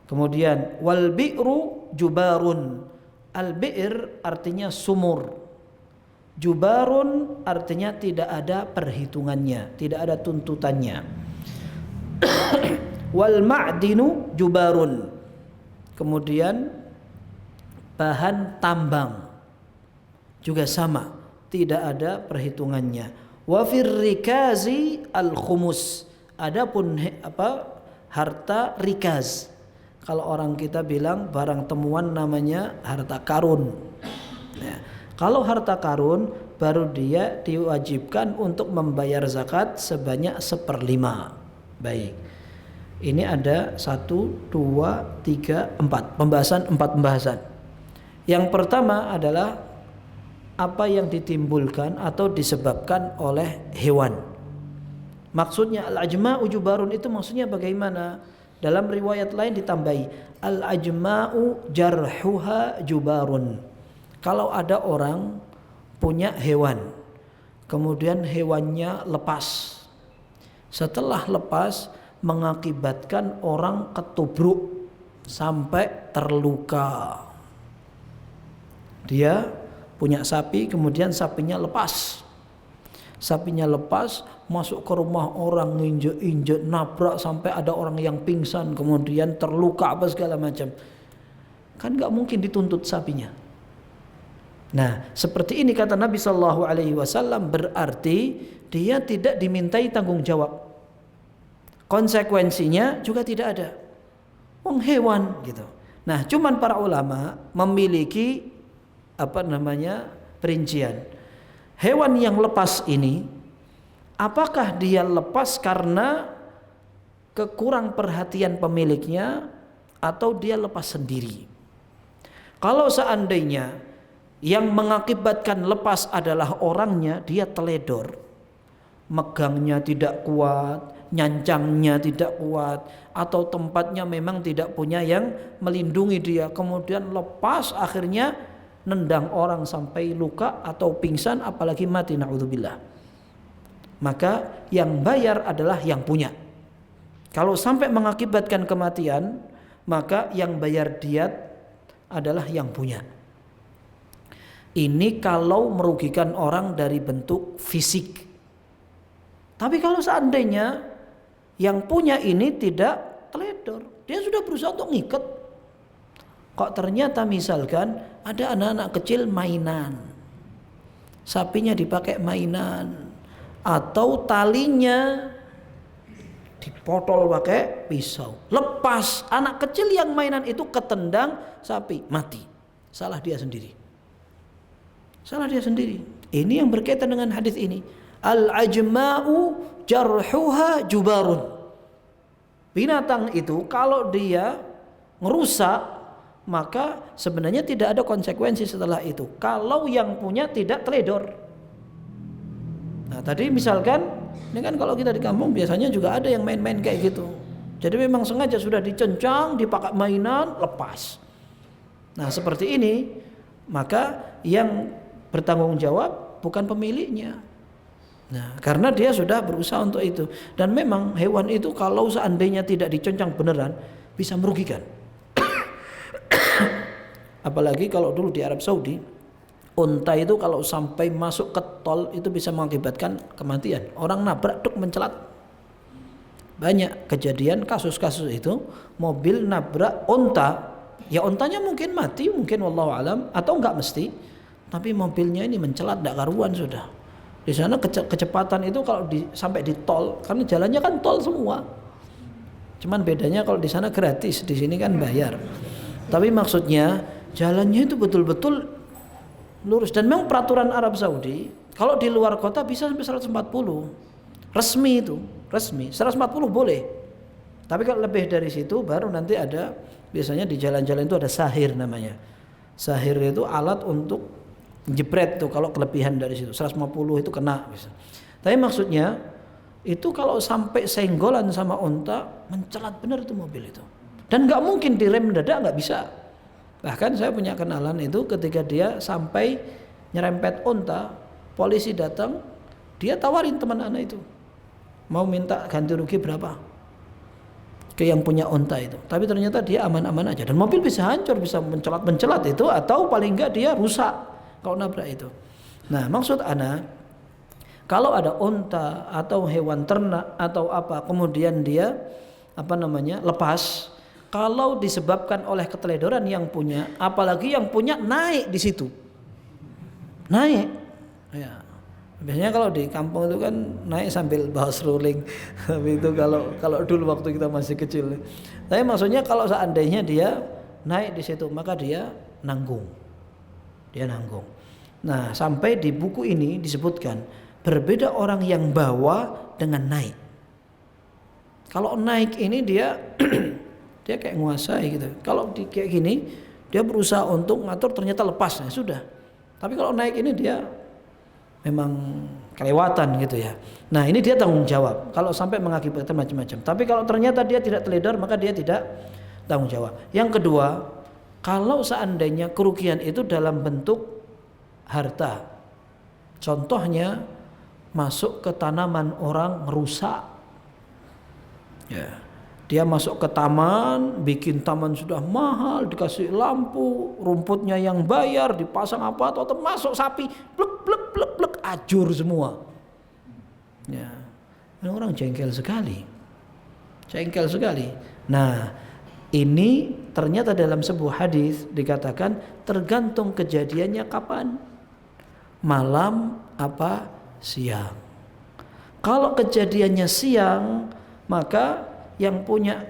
Kemudian wal bi'ru jubarun. Al bi'r artinya sumur. Jubarun artinya tidak ada perhitungannya, tidak ada tuntutannya. Wal ma'dinu jubarun. Kemudian bahan tambang juga sama, tidak ada perhitungannya. Wa fir rikazi al khumus. Adapun harta rikaz. Kalau orang kita bilang barang temuan namanya harta karun. Ya. Kalau harta karun baru dia diwajibkan untuk membayar zakat sebanyak 1/5. Baik. Ini ada 1, 2, 3, 4 pembahasan. Yang pertama adalah apa yang ditimbulkan atau disebabkan oleh hewan. Maksudnya al-ajma'u jubarun itu maksudnya bagaimana? Dalam riwayat lain ditambahi al-ajma'u jarhuha jubarun. Kalau ada orang punya hewan, kemudian hewannya lepas. Setelah lepas mengakibatkan orang ketubruk sampai terluka. Dia punya sapi, kemudian sapinya lepas. Sapinya lepas, masuk ke rumah orang, nginjek-injek, nabrak sampai ada orang yang pingsan, kemudian terluka apa segala macam. Kan nggak mungkin dituntut sapinya. Nah, seperti ini kata Nabi Shallallahu Alaihi Wasallam, berarti dia tidak dimintai tanggung jawab. Konsekuensinya juga tidak ada. Wong hewan gitu. Nah, cuman para ulama memiliki perincian. Hewan yang lepas ini, apakah dia lepas karena kekurang perhatian pemiliknya atau dia lepas sendiri? Kalau seandainya yang mengakibatkan lepas adalah orangnya, dia teledor, megangnya tidak kuat, nyancangnya tidak kuat, atau tempatnya memang tidak punya yang melindungi dia, kemudian lepas akhirnya nendang orang sampai luka atau pingsan, apalagi mati, na'udzubillah. Maka yang bayar adalah yang punya. Kalau sampai mengakibatkan kematian, maka yang bayar diat adalah yang punya. Ini kalau merugikan orang dari bentuk fisik. Tapi kalau seandainya yang punya ini tidak teledor, dia sudah berusaha untuk ngikat, kok ternyata misalkan ada anak-anak kecil mainan, sapinya dipakai mainan, atau talinya dipotol pakai pisau, lepas, anak kecil yang mainan itu ketendang sapi, mati. Salah dia sendiri. Ini yang berkaitan dengan hadis ini. Al-ajma'u jarhuha jubarun. Binatang itu kalau dia ngerusak, maka sebenarnya tidak ada konsekuensi setelah itu. Kalau yang punya tidak teledor. Nah, tadi misalkan, ini kan kalau kita di kampung biasanya juga ada yang main-main kayak gitu. Jadi memang sengaja sudah dicencang, dipakai mainan, lepas. Nah seperti ini, maka yang bertanggung jawab bukan pemiliknya. Nah, karena dia sudah berusaha untuk itu. Dan memang hewan itu kalau seandainya tidak dicencang beneran bisa merugikan. Apalagi kalau dulu di Arab Saudi, unta itu kalau sampai masuk ke tol itu bisa mengakibatkan kematian. Orang nabrak duk mencelat. Banyak kejadian kasus-kasus itu, mobil nabrak unta, ya untanya mungkin mati, mungkin wallahu alam, atau enggak mesti, tapi mobilnya ini mencelat enggak karuan sudah. Di sana kecepatan itu kalau sampai di tol, karena jalannya kan tol semua. Cuman bedanya kalau di sana gratis, di sini kan bayar. Tapi maksudnya jalannya itu betul-betul lurus. Dan memang peraturan Arab Saudi, kalau di luar kota bisa sampai 140. Resmi itu, resmi 140 boleh. Tapi kalau lebih dari situ baru nanti ada, biasanya di jalan-jalan itu ada sahir namanya. Sahir itu alat untuk jepret tuh kalau kelebihan dari situ. 150 itu kena bisa. Tapi maksudnya itu kalau sampai senggolan sama unta, mencelat benar itu mobil itu. Dan nggak mungkin direm mendadak, nggak bisa. Bahkan saya punya kenalan itu ketika dia sampai nyerempet unta, polisi datang, dia tawarin teman anak itu, mau minta ganti rugi berapa ke yang punya unta itu. Tapi ternyata dia aman-aman aja. Dan mobil bisa hancur, bisa mencelat itu, atau paling enggak dia rusak kalau nabrak itu. Nah maksud ana, kalau ada unta atau hewan ternak atau apa, kemudian dia lepas, kalau disebabkan oleh keteledoran yang punya, apalagi yang punya naik di situ, naik, ya. Biasanya kalau di kampung itu kan naik sambil bawa seruling. Tapi itu kalau dulu waktu kita masih kecil. Tapi maksudnya kalau seandainya dia naik di situ, maka dia nanggung. Dia nanggung. Nah, sampai di buku ini disebutkan berbeda orang yang bawa dengan naik. Kalau naik ini dia dia kayak nguasai gitu. Kalau kayak gini dia berusaha untuk ngatur, ternyata lepas, ya sudah. Tapi kalau naik ini dia memang kelewatan gitu ya. Nah ini dia tanggung jawab kalau sampai mengakibatkan macam-macam. Tapi kalau ternyata dia tidak teledor, maka dia tidak tanggung jawab. Yang kedua, kalau seandainya kerugian itu dalam bentuk harta, contohnya masuk ke tanaman orang merusak, ya. Dia masuk ke taman, bikin taman sudah mahal, dikasih lampu, rumputnya yang bayar, dipasang apa, atau masuk sapi, blek blek blek blek, ajur semua. Ya, ini orang jengkel sekali, jengkel sekali. Nah, ini ternyata dalam sebuah hadis dikatakan tergantung kejadiannya kapan, malam apa siang. Kalau kejadiannya siang, maka yang punya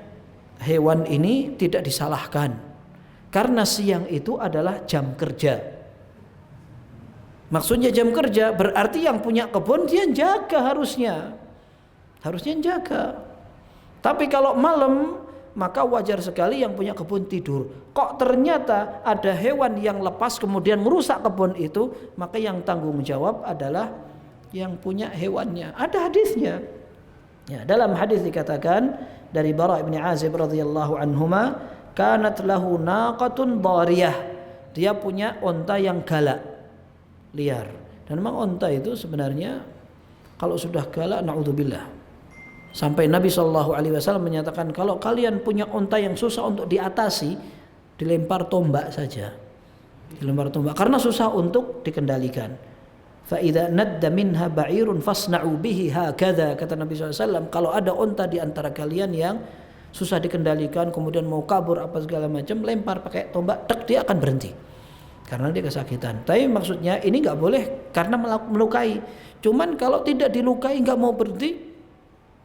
hewan ini tidak disalahkan, karena siang itu adalah jam kerja. Maksudnya jam kerja berarti yang punya kebun dia jaga, harusnya jaga. Tapi kalau malam, maka wajar sekali yang punya kebun tidur. Kok ternyata ada hewan yang lepas kemudian merusak kebun itu, maka yang tanggung jawab adalah yang punya hewannya. Ada hadisnya. Ya, dalam hadis dikatakan dari Bara bin Azib radhiyallahu anhuma, kanat lahu naqatun dariyah. Dia punya unta yang galak, liar. Dan memang unta itu sebenarnya kalau sudah galak, naudzubillah. Sampai Nabi SAW menyatakan kalau kalian punya unta yang susah untuk diatasi, dilempar tombak saja. Dilempar tombak karena susah untuk dikendalikan. Fa idza nadda minha ba'irun fasna'u bihi hakadha, kata Nabi SAW, kalau ada unta di antara kalian yang susah dikendalikan kemudian mau kabur apa segala macam, lempar pakai tombak, tek, dia akan berhenti karena dia kesakitan. Tapi maksudnya ini nggak boleh karena melukai. Cuman kalau tidak dilukai nggak mau berhenti,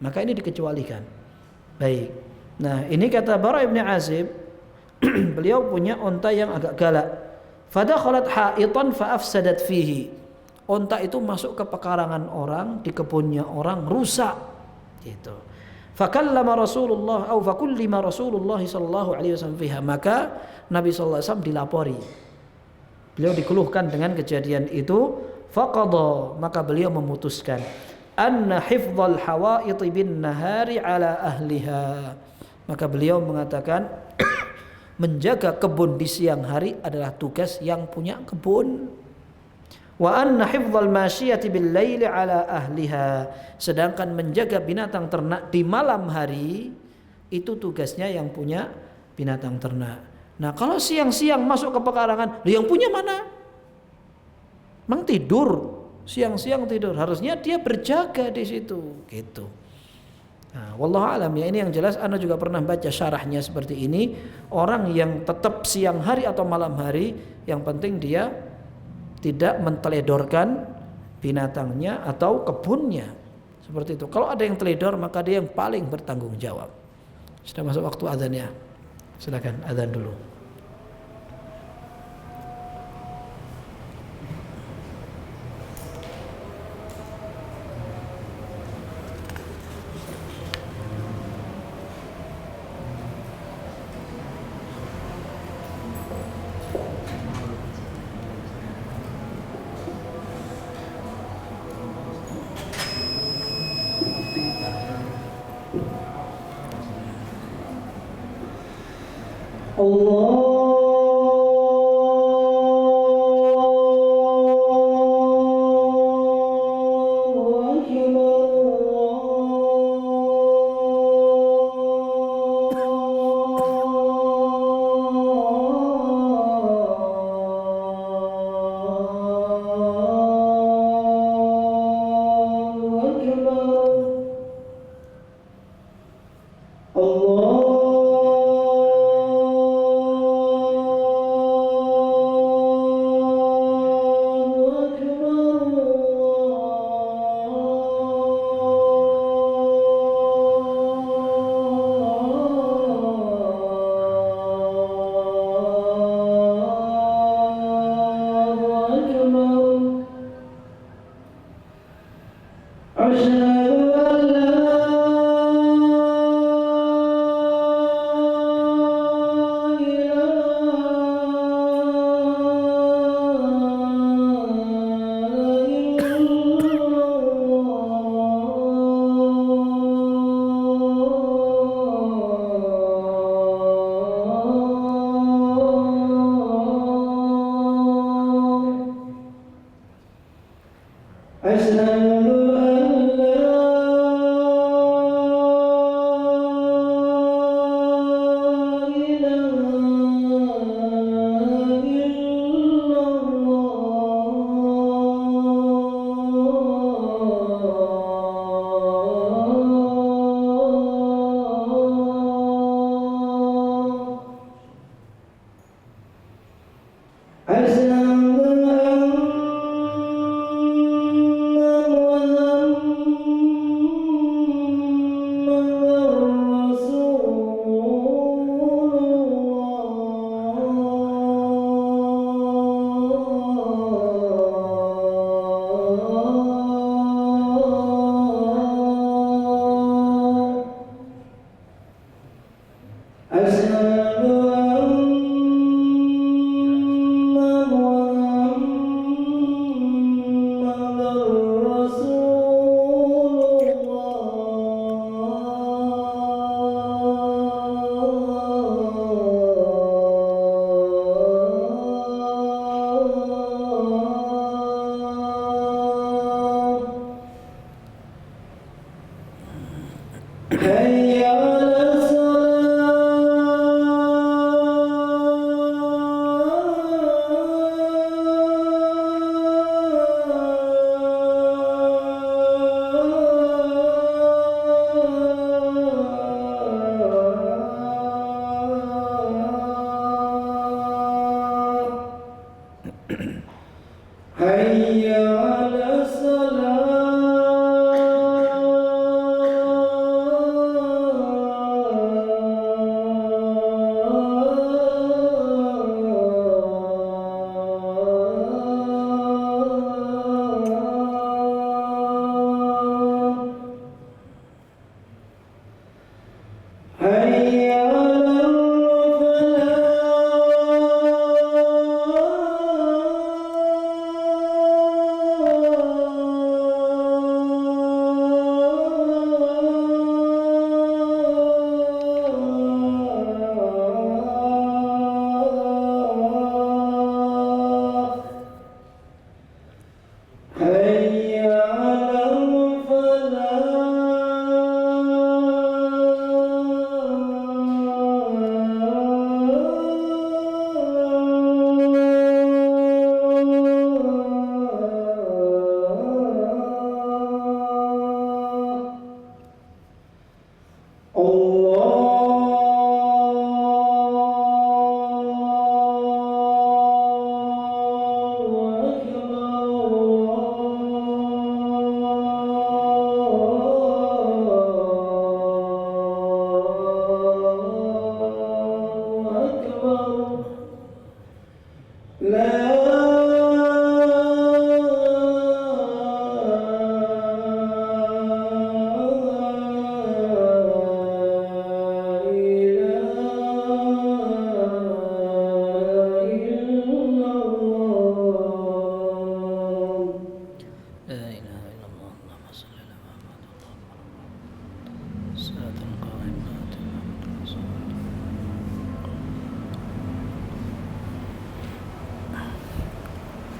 maka ini dikecualikan. Baik. Nah ini kata Bara bin Azib, beliau punya unta yang agak galak. Fadakhalat ha'itan fa'afsadat fihi. Unta itu masuk ke pekarangan orang, di kebunnya orang, rusak gitu. Fakallama Rasulullah atau fakullima Rasulullah sallallahu alaihi wasallam fiha, maka Nabi sallallahu alaihi wasallam dilapori. Beliau dikeluhkan dengan kejadian itu, faqada, maka beliau memutuskan anna hifdzal hawa'it bin nahari ala ahliha. Maka beliau mengatakan menjaga kebun di siang hari adalah tugas yang punya kebun. Wa anna hifdzal masyiyati bil laili ala ahliha. Sedangkan menjaga binatang ternak di malam hari itu tugasnya yang punya binatang ternak. Nah, kalau siang-siang masuk ke pekarangan, yang punya mana? Memang tidur, siang-siang tidur. Harusnya dia berjaga di situ, gitu. Nah, wallahu alam ya, ini yang jelas. Anda juga pernah baca syarahnya seperti ini. Orang yang tetap siang hari atau malam hari, yang penting dia tidak menteledorkan binatangnya atau kebunnya. Seperti itu. Kalau ada yang teledor, maka dia yang paling bertanggung jawab. Sudah masuk waktu azan ya. Silakan azan dulu.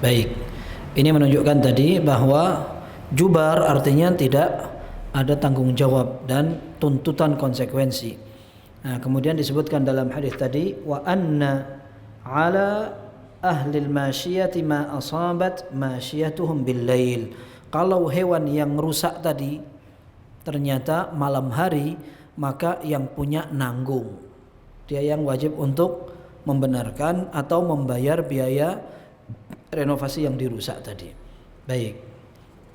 Baik. Ini menunjukkan tadi bahwa jubar artinya tidak ada tanggung jawab dan tuntutan konsekuensi. Nah, kemudian disebutkan dalam hadis tadi wa anna ala ahlil masyiyati ma asabat masyiyatuhum bil lail. Kalau hewan yang rusak tadi ternyata malam hari, maka yang punya nanggung. Dia yang wajib untuk membenarkan atau membayar biaya renovasi yang dirusak tadi. Baik.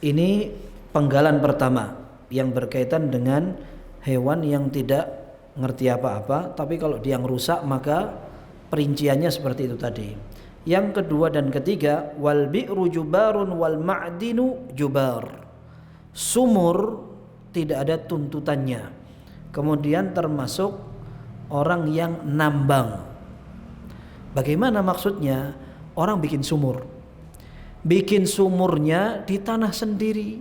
Ini penggalan pertama yang berkaitan dengan hewan yang tidak ngerti apa-apa, tapi kalau dia yang rusak maka perinciannya seperti itu tadi. Yang kedua dan ketiga, wal bi'ru jubarun wal ma'dinu jubar. Sumur tidak ada tuntutannya. Kemudian termasuk orang yang nambang. Bagaimana maksudnya? Orang bikin sumur. Bikin sumurnya di tanah sendiri.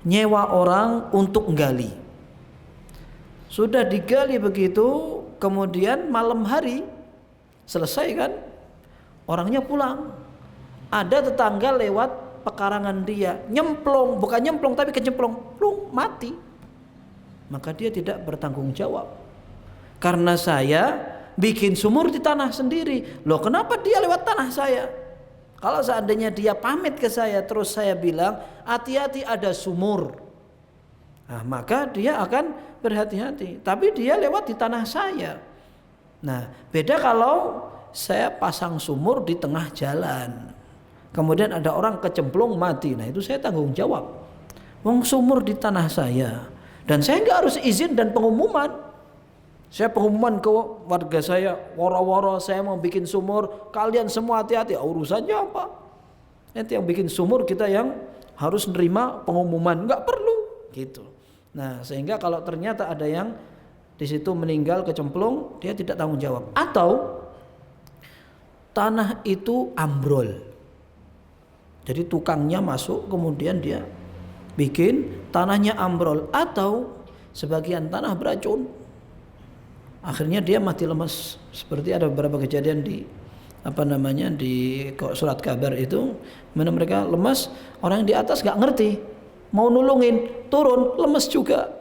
Nyewa orang untuk gali. Sudah digali begitu, kemudian malam hari selesai kan? Orangnya pulang. Ada tetangga lewat pekarangan dia, nyemplung, bukan nyemplung tapi kecemplung, plung, mati. Maka dia tidak bertanggung jawab. Karena saya bikin sumur di tanah sendiri. Loh, kenapa dia lewat tanah saya? Kalau seandainya dia pamit ke saya terus saya bilang, hati-hati ada sumur. Nah, maka dia akan berhati-hati. Tapi dia lewat di tanah saya. Nah, beda kalau saya pasang sumur di tengah jalan. Kemudian ada orang kecemplung mati. Nah, itu saya tanggung jawab. Wong sumur di tanah saya. Dan saya nggak harus izin dan pengumuman. Saya pengumuman ke warga saya, woro-woro saya mau bikin sumur, kalian semua hati-hati. Urusannya apa? Nanti yang bikin sumur kita yang harus nerima pengumuman, nggak perlu gitu. Nah, sehingga kalau ternyata ada yang di situ meninggal kecemplung, dia tidak tanggung jawab. Atau tanah itu ambrol. Jadi tukangnya masuk kemudian dia bikin tanahnya ambrol, atau sebagian tanah beracun. Akhirnya dia mati lemas. Seperti ada beberapa kejadian di di surat kabar itu, mana mereka lemas, orang yang di atas nggak ngerti, mau nulungin, turun lemas juga.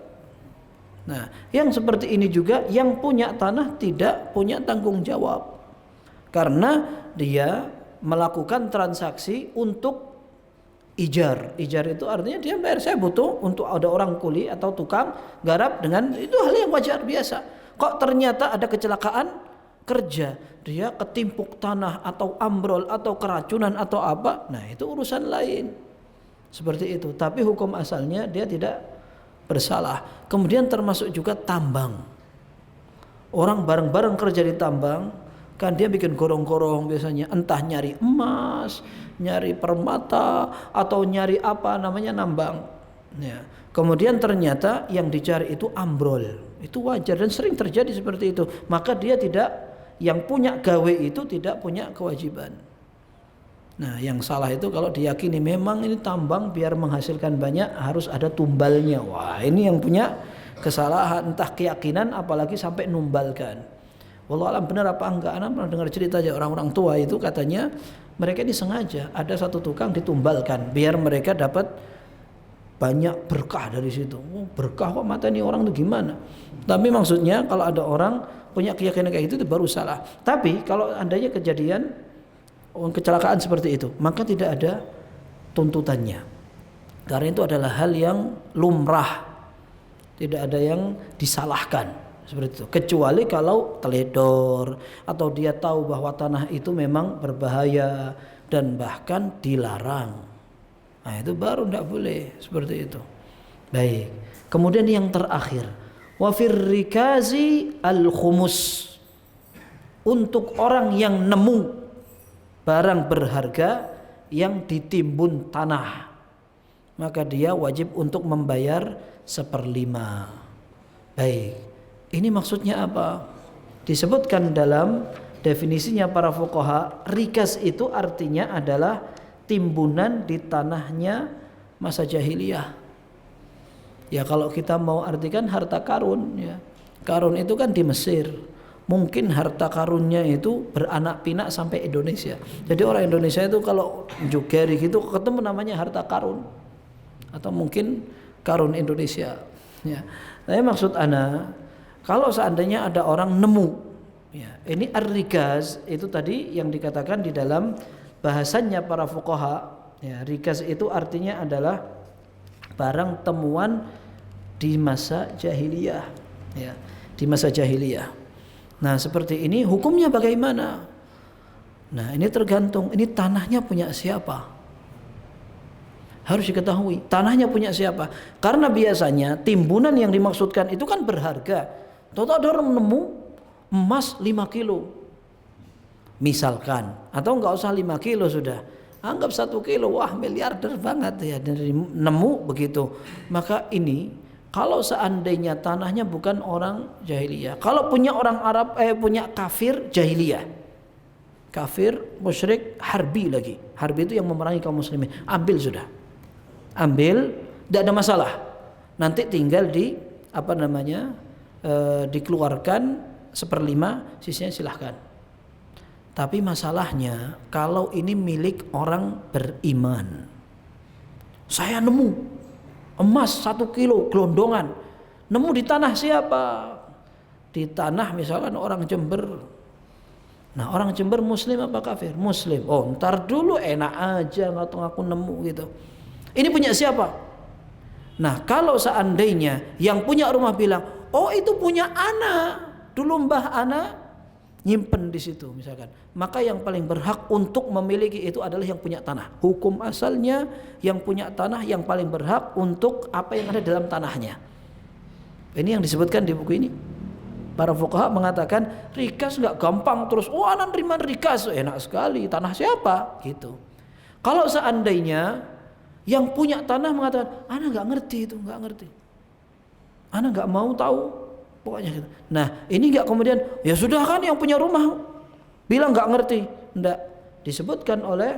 Nah, yang seperti ini juga yang punya tanah tidak punya tanggung jawab, karena dia melakukan transaksi untuk ijar. Ijar itu artinya dia bayar, saya butuh untuk ada orang kuli atau tukang garap, dengan itu hal yang wajar biasa. Kok ternyata ada kecelakaan kerja, dia ketimpuk tanah atau ambrol atau keracunan atau apa, nah itu urusan lain. Seperti itu. Tapi hukum asalnya dia tidak bersalah. Kemudian termasuk juga tambang. Orang bareng-bareng kerja di tambang, kan dia bikin gorong-gorong biasanya, entah nyari emas, nyari permata, atau nyari apa namanya nambang. Ya. Kemudian ternyata yang dicari itu ambrol. Itu wajar dan sering terjadi seperti itu. Maka dia tidak, yang punya gawe itu tidak punya kewajiban. Nah, yang salah itu kalau diyakini memang ini tambang biar menghasilkan banyak harus ada tumbalnya. Wah, ini yang punya kesalahan, entah keyakinan apalagi sampai numbalkan. Wallahu alam benar apa enggak. Anak pernah dengar cerita aja orang-orang tua itu, katanya mereka ini sengaja ada satu tukang ditumbalkan biar mereka dapat banyak berkah dari situ. Oh, berkah kok, mata ini orang itu gimana? Tapi maksudnya kalau ada orang punya keyakinan kayak itu baru salah. Tapi kalau andainya kejadian kecelakaan seperti itu, maka tidak ada tuntutannya. Karena itu adalah hal yang lumrah. Tidak ada yang disalahkan seperti itu. Kecuali kalau teledor atau dia tahu bahwa tanah itu memang berbahaya dan bahkan dilarang. Nah, itu baru tidak boleh seperti itu. Baik. Kemudian yang terakhir, wa fir rikazi al khumus. Untuk orang yang nemu barang berharga yang ditimbun tanah, maka dia wajib untuk membayar 1/5. Baik. Ini maksudnya apa? Disebutkan dalam definisinya para fuqaha, rikas itu artinya adalah timbunan di tanahnya masa jahiliyah. Ya kalau kita mau artikan harta karun, ya. Karun itu kan di Mesir. Mungkin harta karunnya itu beranak pinak sampai Indonesia. Jadi orang Indonesia itu kalau jugeri gitu ketemu namanya harta karun atau mungkin karun Indonesia. Ya. Tapi maksud ana kalau seandainya ada orang nemu, ya, ini ar-rikaz itu tadi yang dikatakan di dalam bahasannya para fuqaha. Ya, rikaz itu artinya adalah barang temuan di masa jahiliyah. Ya, di masa jahiliyah. Nah seperti ini hukumnya bagaimana? Nah ini tergantung, ini tanahnya punya siapa? Harus diketahui tanahnya punya siapa. Karena biasanya timbunan yang dimaksudkan itu kan berharga. Total ada orang nemu emas 5 kilo misalkan, atau enggak usah 5 kilo sudah, anggap 1 kilo, wah miliarder banget ya dari nemu begitu. Maka ini kalau seandainya tanahnya bukan orang jahiliyah, kalau punya orang Arab, punya kafir jahiliyah, kafir musyrik harbi lagi, harbi itu yang memerangi kaum muslimin, ambil sudah, ambil, tidak ada masalah. Nanti tinggal di apa namanya, dikeluarkan 1/5, sisanya silahkan. Tapi masalahnya kalau ini milik orang beriman, saya nemu emas 1 kilo gelondongan, nemu di tanah siapa? Di tanah misalkan orang Jember. Nah orang Jember muslim apa kafir? Muslim. Oh ntar dulu, enak aja ngaku nemu gitu. Ini punya siapa? Nah kalau seandainya yang punya rumah bilang, oh itu punya ana, dulu mbah ana nyimpen di situ misalkan, maka yang paling berhak untuk memiliki itu adalah yang punya tanah. Hukum asalnya yang punya tanah yang paling berhak untuk apa yang ada dalam tanahnya. Ini yang disebutkan di buku ini. Para fuqaha mengatakan rikas nggak gampang terus, oh anak nerima rikas, enak sekali, tanah siapa gitu. Kalau seandainya yang punya tanah mengatakan, anak nggak ngerti itu, nggak ngerti, anak nggak mau tahu. Pokoknya gitu. Nah ini enggak kemudian ya sudah kan yang punya rumah bilang enggak ngerti, enggak, disebutkan oleh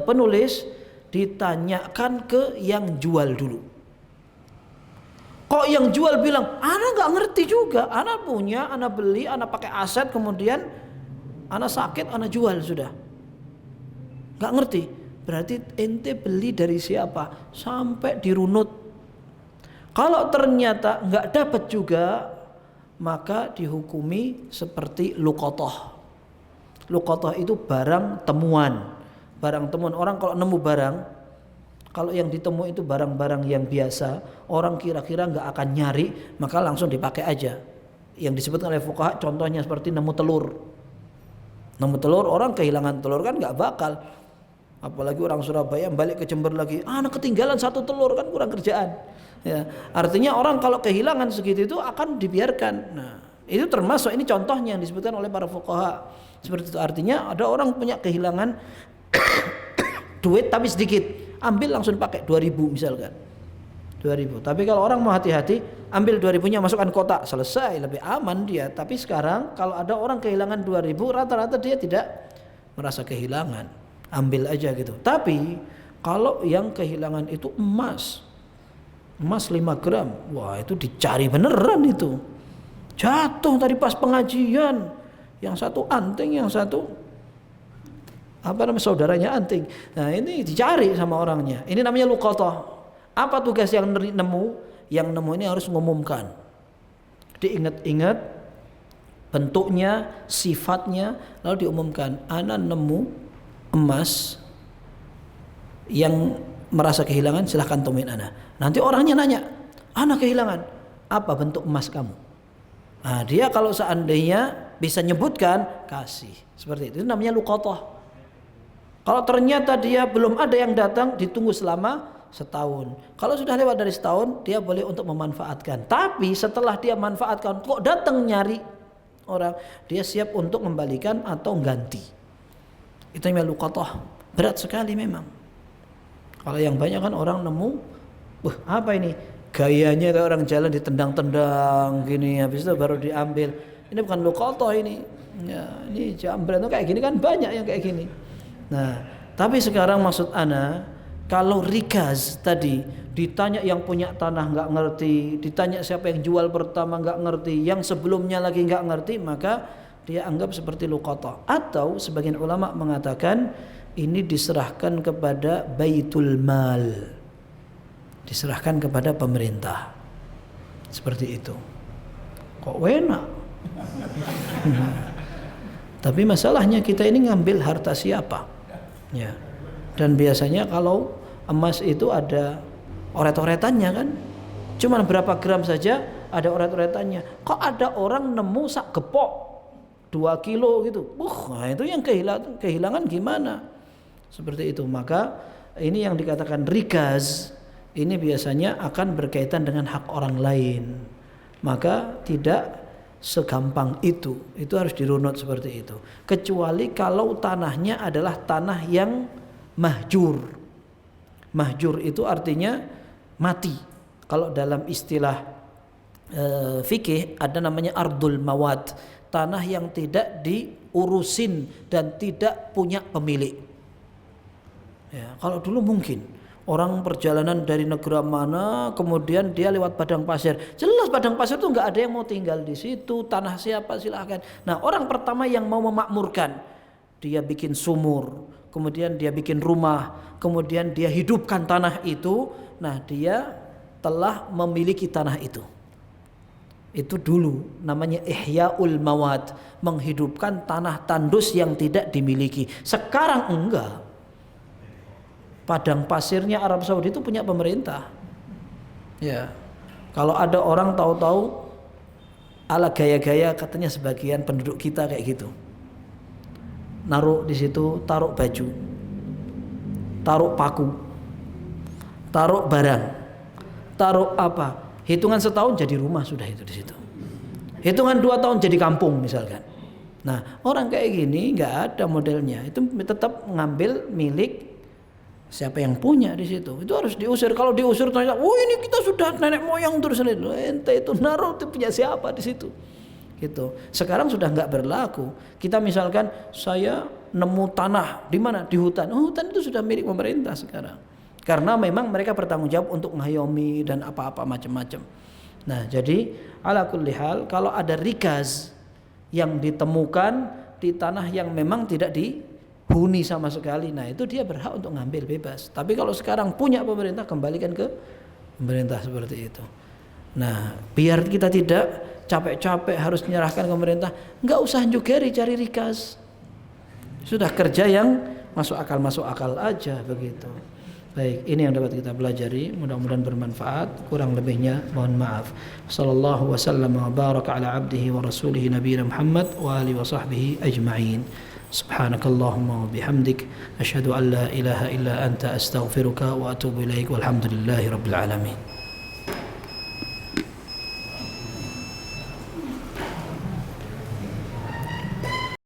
penulis ditanyakan ke yang jual dulu. Kok yang jual bilang anak enggak ngerti juga, anak punya, anak beli, anak pakai aset, kemudian anak sakit, anak jual sudah, enggak ngerti. Berarti ente beli dari siapa sampai dirunut. Kalau ternyata nggak dapat juga, maka dihukumi seperti luqathah. Luqathah itu barang temuan. Barang temuan, orang kalau nemu barang, kalau yang ditemui itu barang-barang yang biasa, orang kira-kira nggak akan nyari, maka langsung dipakai aja. Yang disebut oleh fuqaha contohnya seperti nemu telur. Nemu telur, orang kehilangan telur kan nggak bakal. Apalagi orang Surabaya balik ke Jember lagi, anak ketinggalan 1 telur, kan kurang kerjaan. Ya, artinya orang kalau kehilangan segitu itu akan dibiarkan. Nah, itu termasuk, ini contohnya yang disebutkan oleh para fuqaha. Seperti itu, artinya ada orang punya kehilangan duit tapi sedikit, ambil langsung pakai 2.000 misalkan. 2.000. Tapi kalau orang mau hati-hati, ambil 2.000-nya masukkan kotak, selesai, lebih aman dia. Tapi sekarang kalau ada orang kehilangan 2.000, rata-rata dia tidak merasa kehilangan, ambil aja gitu. Tapi kalau yang kehilangan itu emas 5 gram, wah itu dicari beneran itu. Jatuh tadi pas pengajian, yang satu anting, yang satu apa namanya saudaranya anting. Nah ini dicari sama orangnya. Ini namanya luqathah. Apa tugas yang nemu? Yang nemu ini harus mengumumkan. Diingat-ingat bentuknya, sifatnya, lalu diumumkan. Ana nemu emas yang merasa kehilangan, silahkan temuin ana. Nanti orangnya nanya, ana kehilangan, apa bentuk emas kamu? Nah, dia kalau seandainya bisa nyebutkan, kasih. Seperti itu namanya luqathah. Kalau ternyata dia belum ada yang datang, ditunggu selama setahun. Kalau sudah lewat dari setahun, dia boleh untuk memanfaatkan. Tapi setelah dia manfaatkan, kok datang nyari orang, dia siap untuk membalikan atau ganti. Itu namanya luqathah. Berat sekali memang. Kalau yang banyak kan orang nemu, apa ini? Gayanya kayak orang jalan ditendang-tendang gini, habis itu baru diambil. Ini bukan luqathah ini. Ya, ini jambret kayak gini kan banyak yang kayak gini. Nah, tapi sekarang maksud ana, Kalau rikaz tadi ditanya yang punya tanah nggak ngerti, ditanya siapa yang jual pertama nggak ngerti, yang sebelumnya lagi nggak ngerti, maka dia anggap seperti luqata. Atau sebagian ulama mengatakan ini diserahkan kepada baitul mal, diserahkan kepada pemerintah, seperti itu. Kok enak? Tapi masalahnya kita ini ngambil harta siapa? Ya. Dan biasanya kalau emas itu ada oret-oretannya kan, cuman berapa gram saja ada oret-oretannya. Kok ada orang nemu sak gepok 2 kilo gitu, nah itu yang kehilangan gimana? Seperti itu. Maka ini yang dikatakan rikaz, ini biasanya akan berkaitan dengan hak orang lain. Maka tidak segampang itu harus dirunut seperti itu. Kecuali kalau tanahnya adalah tanah yang mahjur. Mahjur itu artinya mati. Kalau dalam istilah fikih ada namanya ardul mawad, tanah yang tidak diurusin dan tidak punya pemilik. Ya, kalau dulu mungkin orang perjalanan dari negara mana, kemudian dia lewat padang pasir. Jelas padang pasir itu nggak ada yang mau tinggal di situ. Tanah siapa silahkan. Nah, orang pertama yang mau memakmurkan, dia bikin sumur, kemudian dia bikin rumah, kemudian dia hidupkan tanah itu. Nah, dia telah memiliki tanah itu. Itu dulu namanya ihyaul mawad, menghidupkan tanah tandus yang tidak dimiliki. Sekarang enggak. Padang pasirnya Arab Saudi itu punya pemerintah. Ya. Kalau ada orang tahu-tahu ala gaya-gaya katanya sebagian penduduk kita kayak gitu. Naruh di situ, taruh baju, taruh paku, taruh barang, taruh apa? Hitungan setahun jadi rumah sudah itu di situ. Hitungan 2 tahun jadi kampung misalkan. Nah, orang kayak gini nggak ada modelnya. Itu tetap ngambil milik siapa yang punya di situ. Itu harus diusir. Kalau diusir ternyata, "Oh, ini kita sudah nenek moyang terus." Ente itu naruh itu punya siapa di situ? Gitu. Sekarang sudah nggak berlaku. Kita misalkan saya nemu tanah di mana? Di hutan. Oh, hutan itu sudah milik pemerintah sekarang. Karena memang mereka bertanggung jawab untuk ngayomi dan apa-apa macam-macam. Nah, jadi ala kulli hal kalau ada rikaz yang ditemukan di tanah yang memang tidak dihuni sama sekali, nah itu dia berhak untuk ngambil bebas. Tapi kalau sekarang punya pemerintah, kembalikan ke pemerintah seperti itu. Nah, biar kita tidak capek-capek harus menyerahkan ke pemerintah, nggak usah njugeri cari rikaz. Sudah kerja yang masuk akal aja begitu. Baik, ini yang dapat kita pelajari, mudah-mudahan bermanfaat. Kurang lebihnya mohon maaf. Sallallahu wasallam wa baraka ala abdihi wa rasulihi nabiyina Muhammad wa alihi wa sahbihi ajma'in. Subhanakallahumma wa bihamdik asyhadu an la ilaha illa anta astaghfiruka wa atubu ilaik walhamdulillahi rabbil alamin.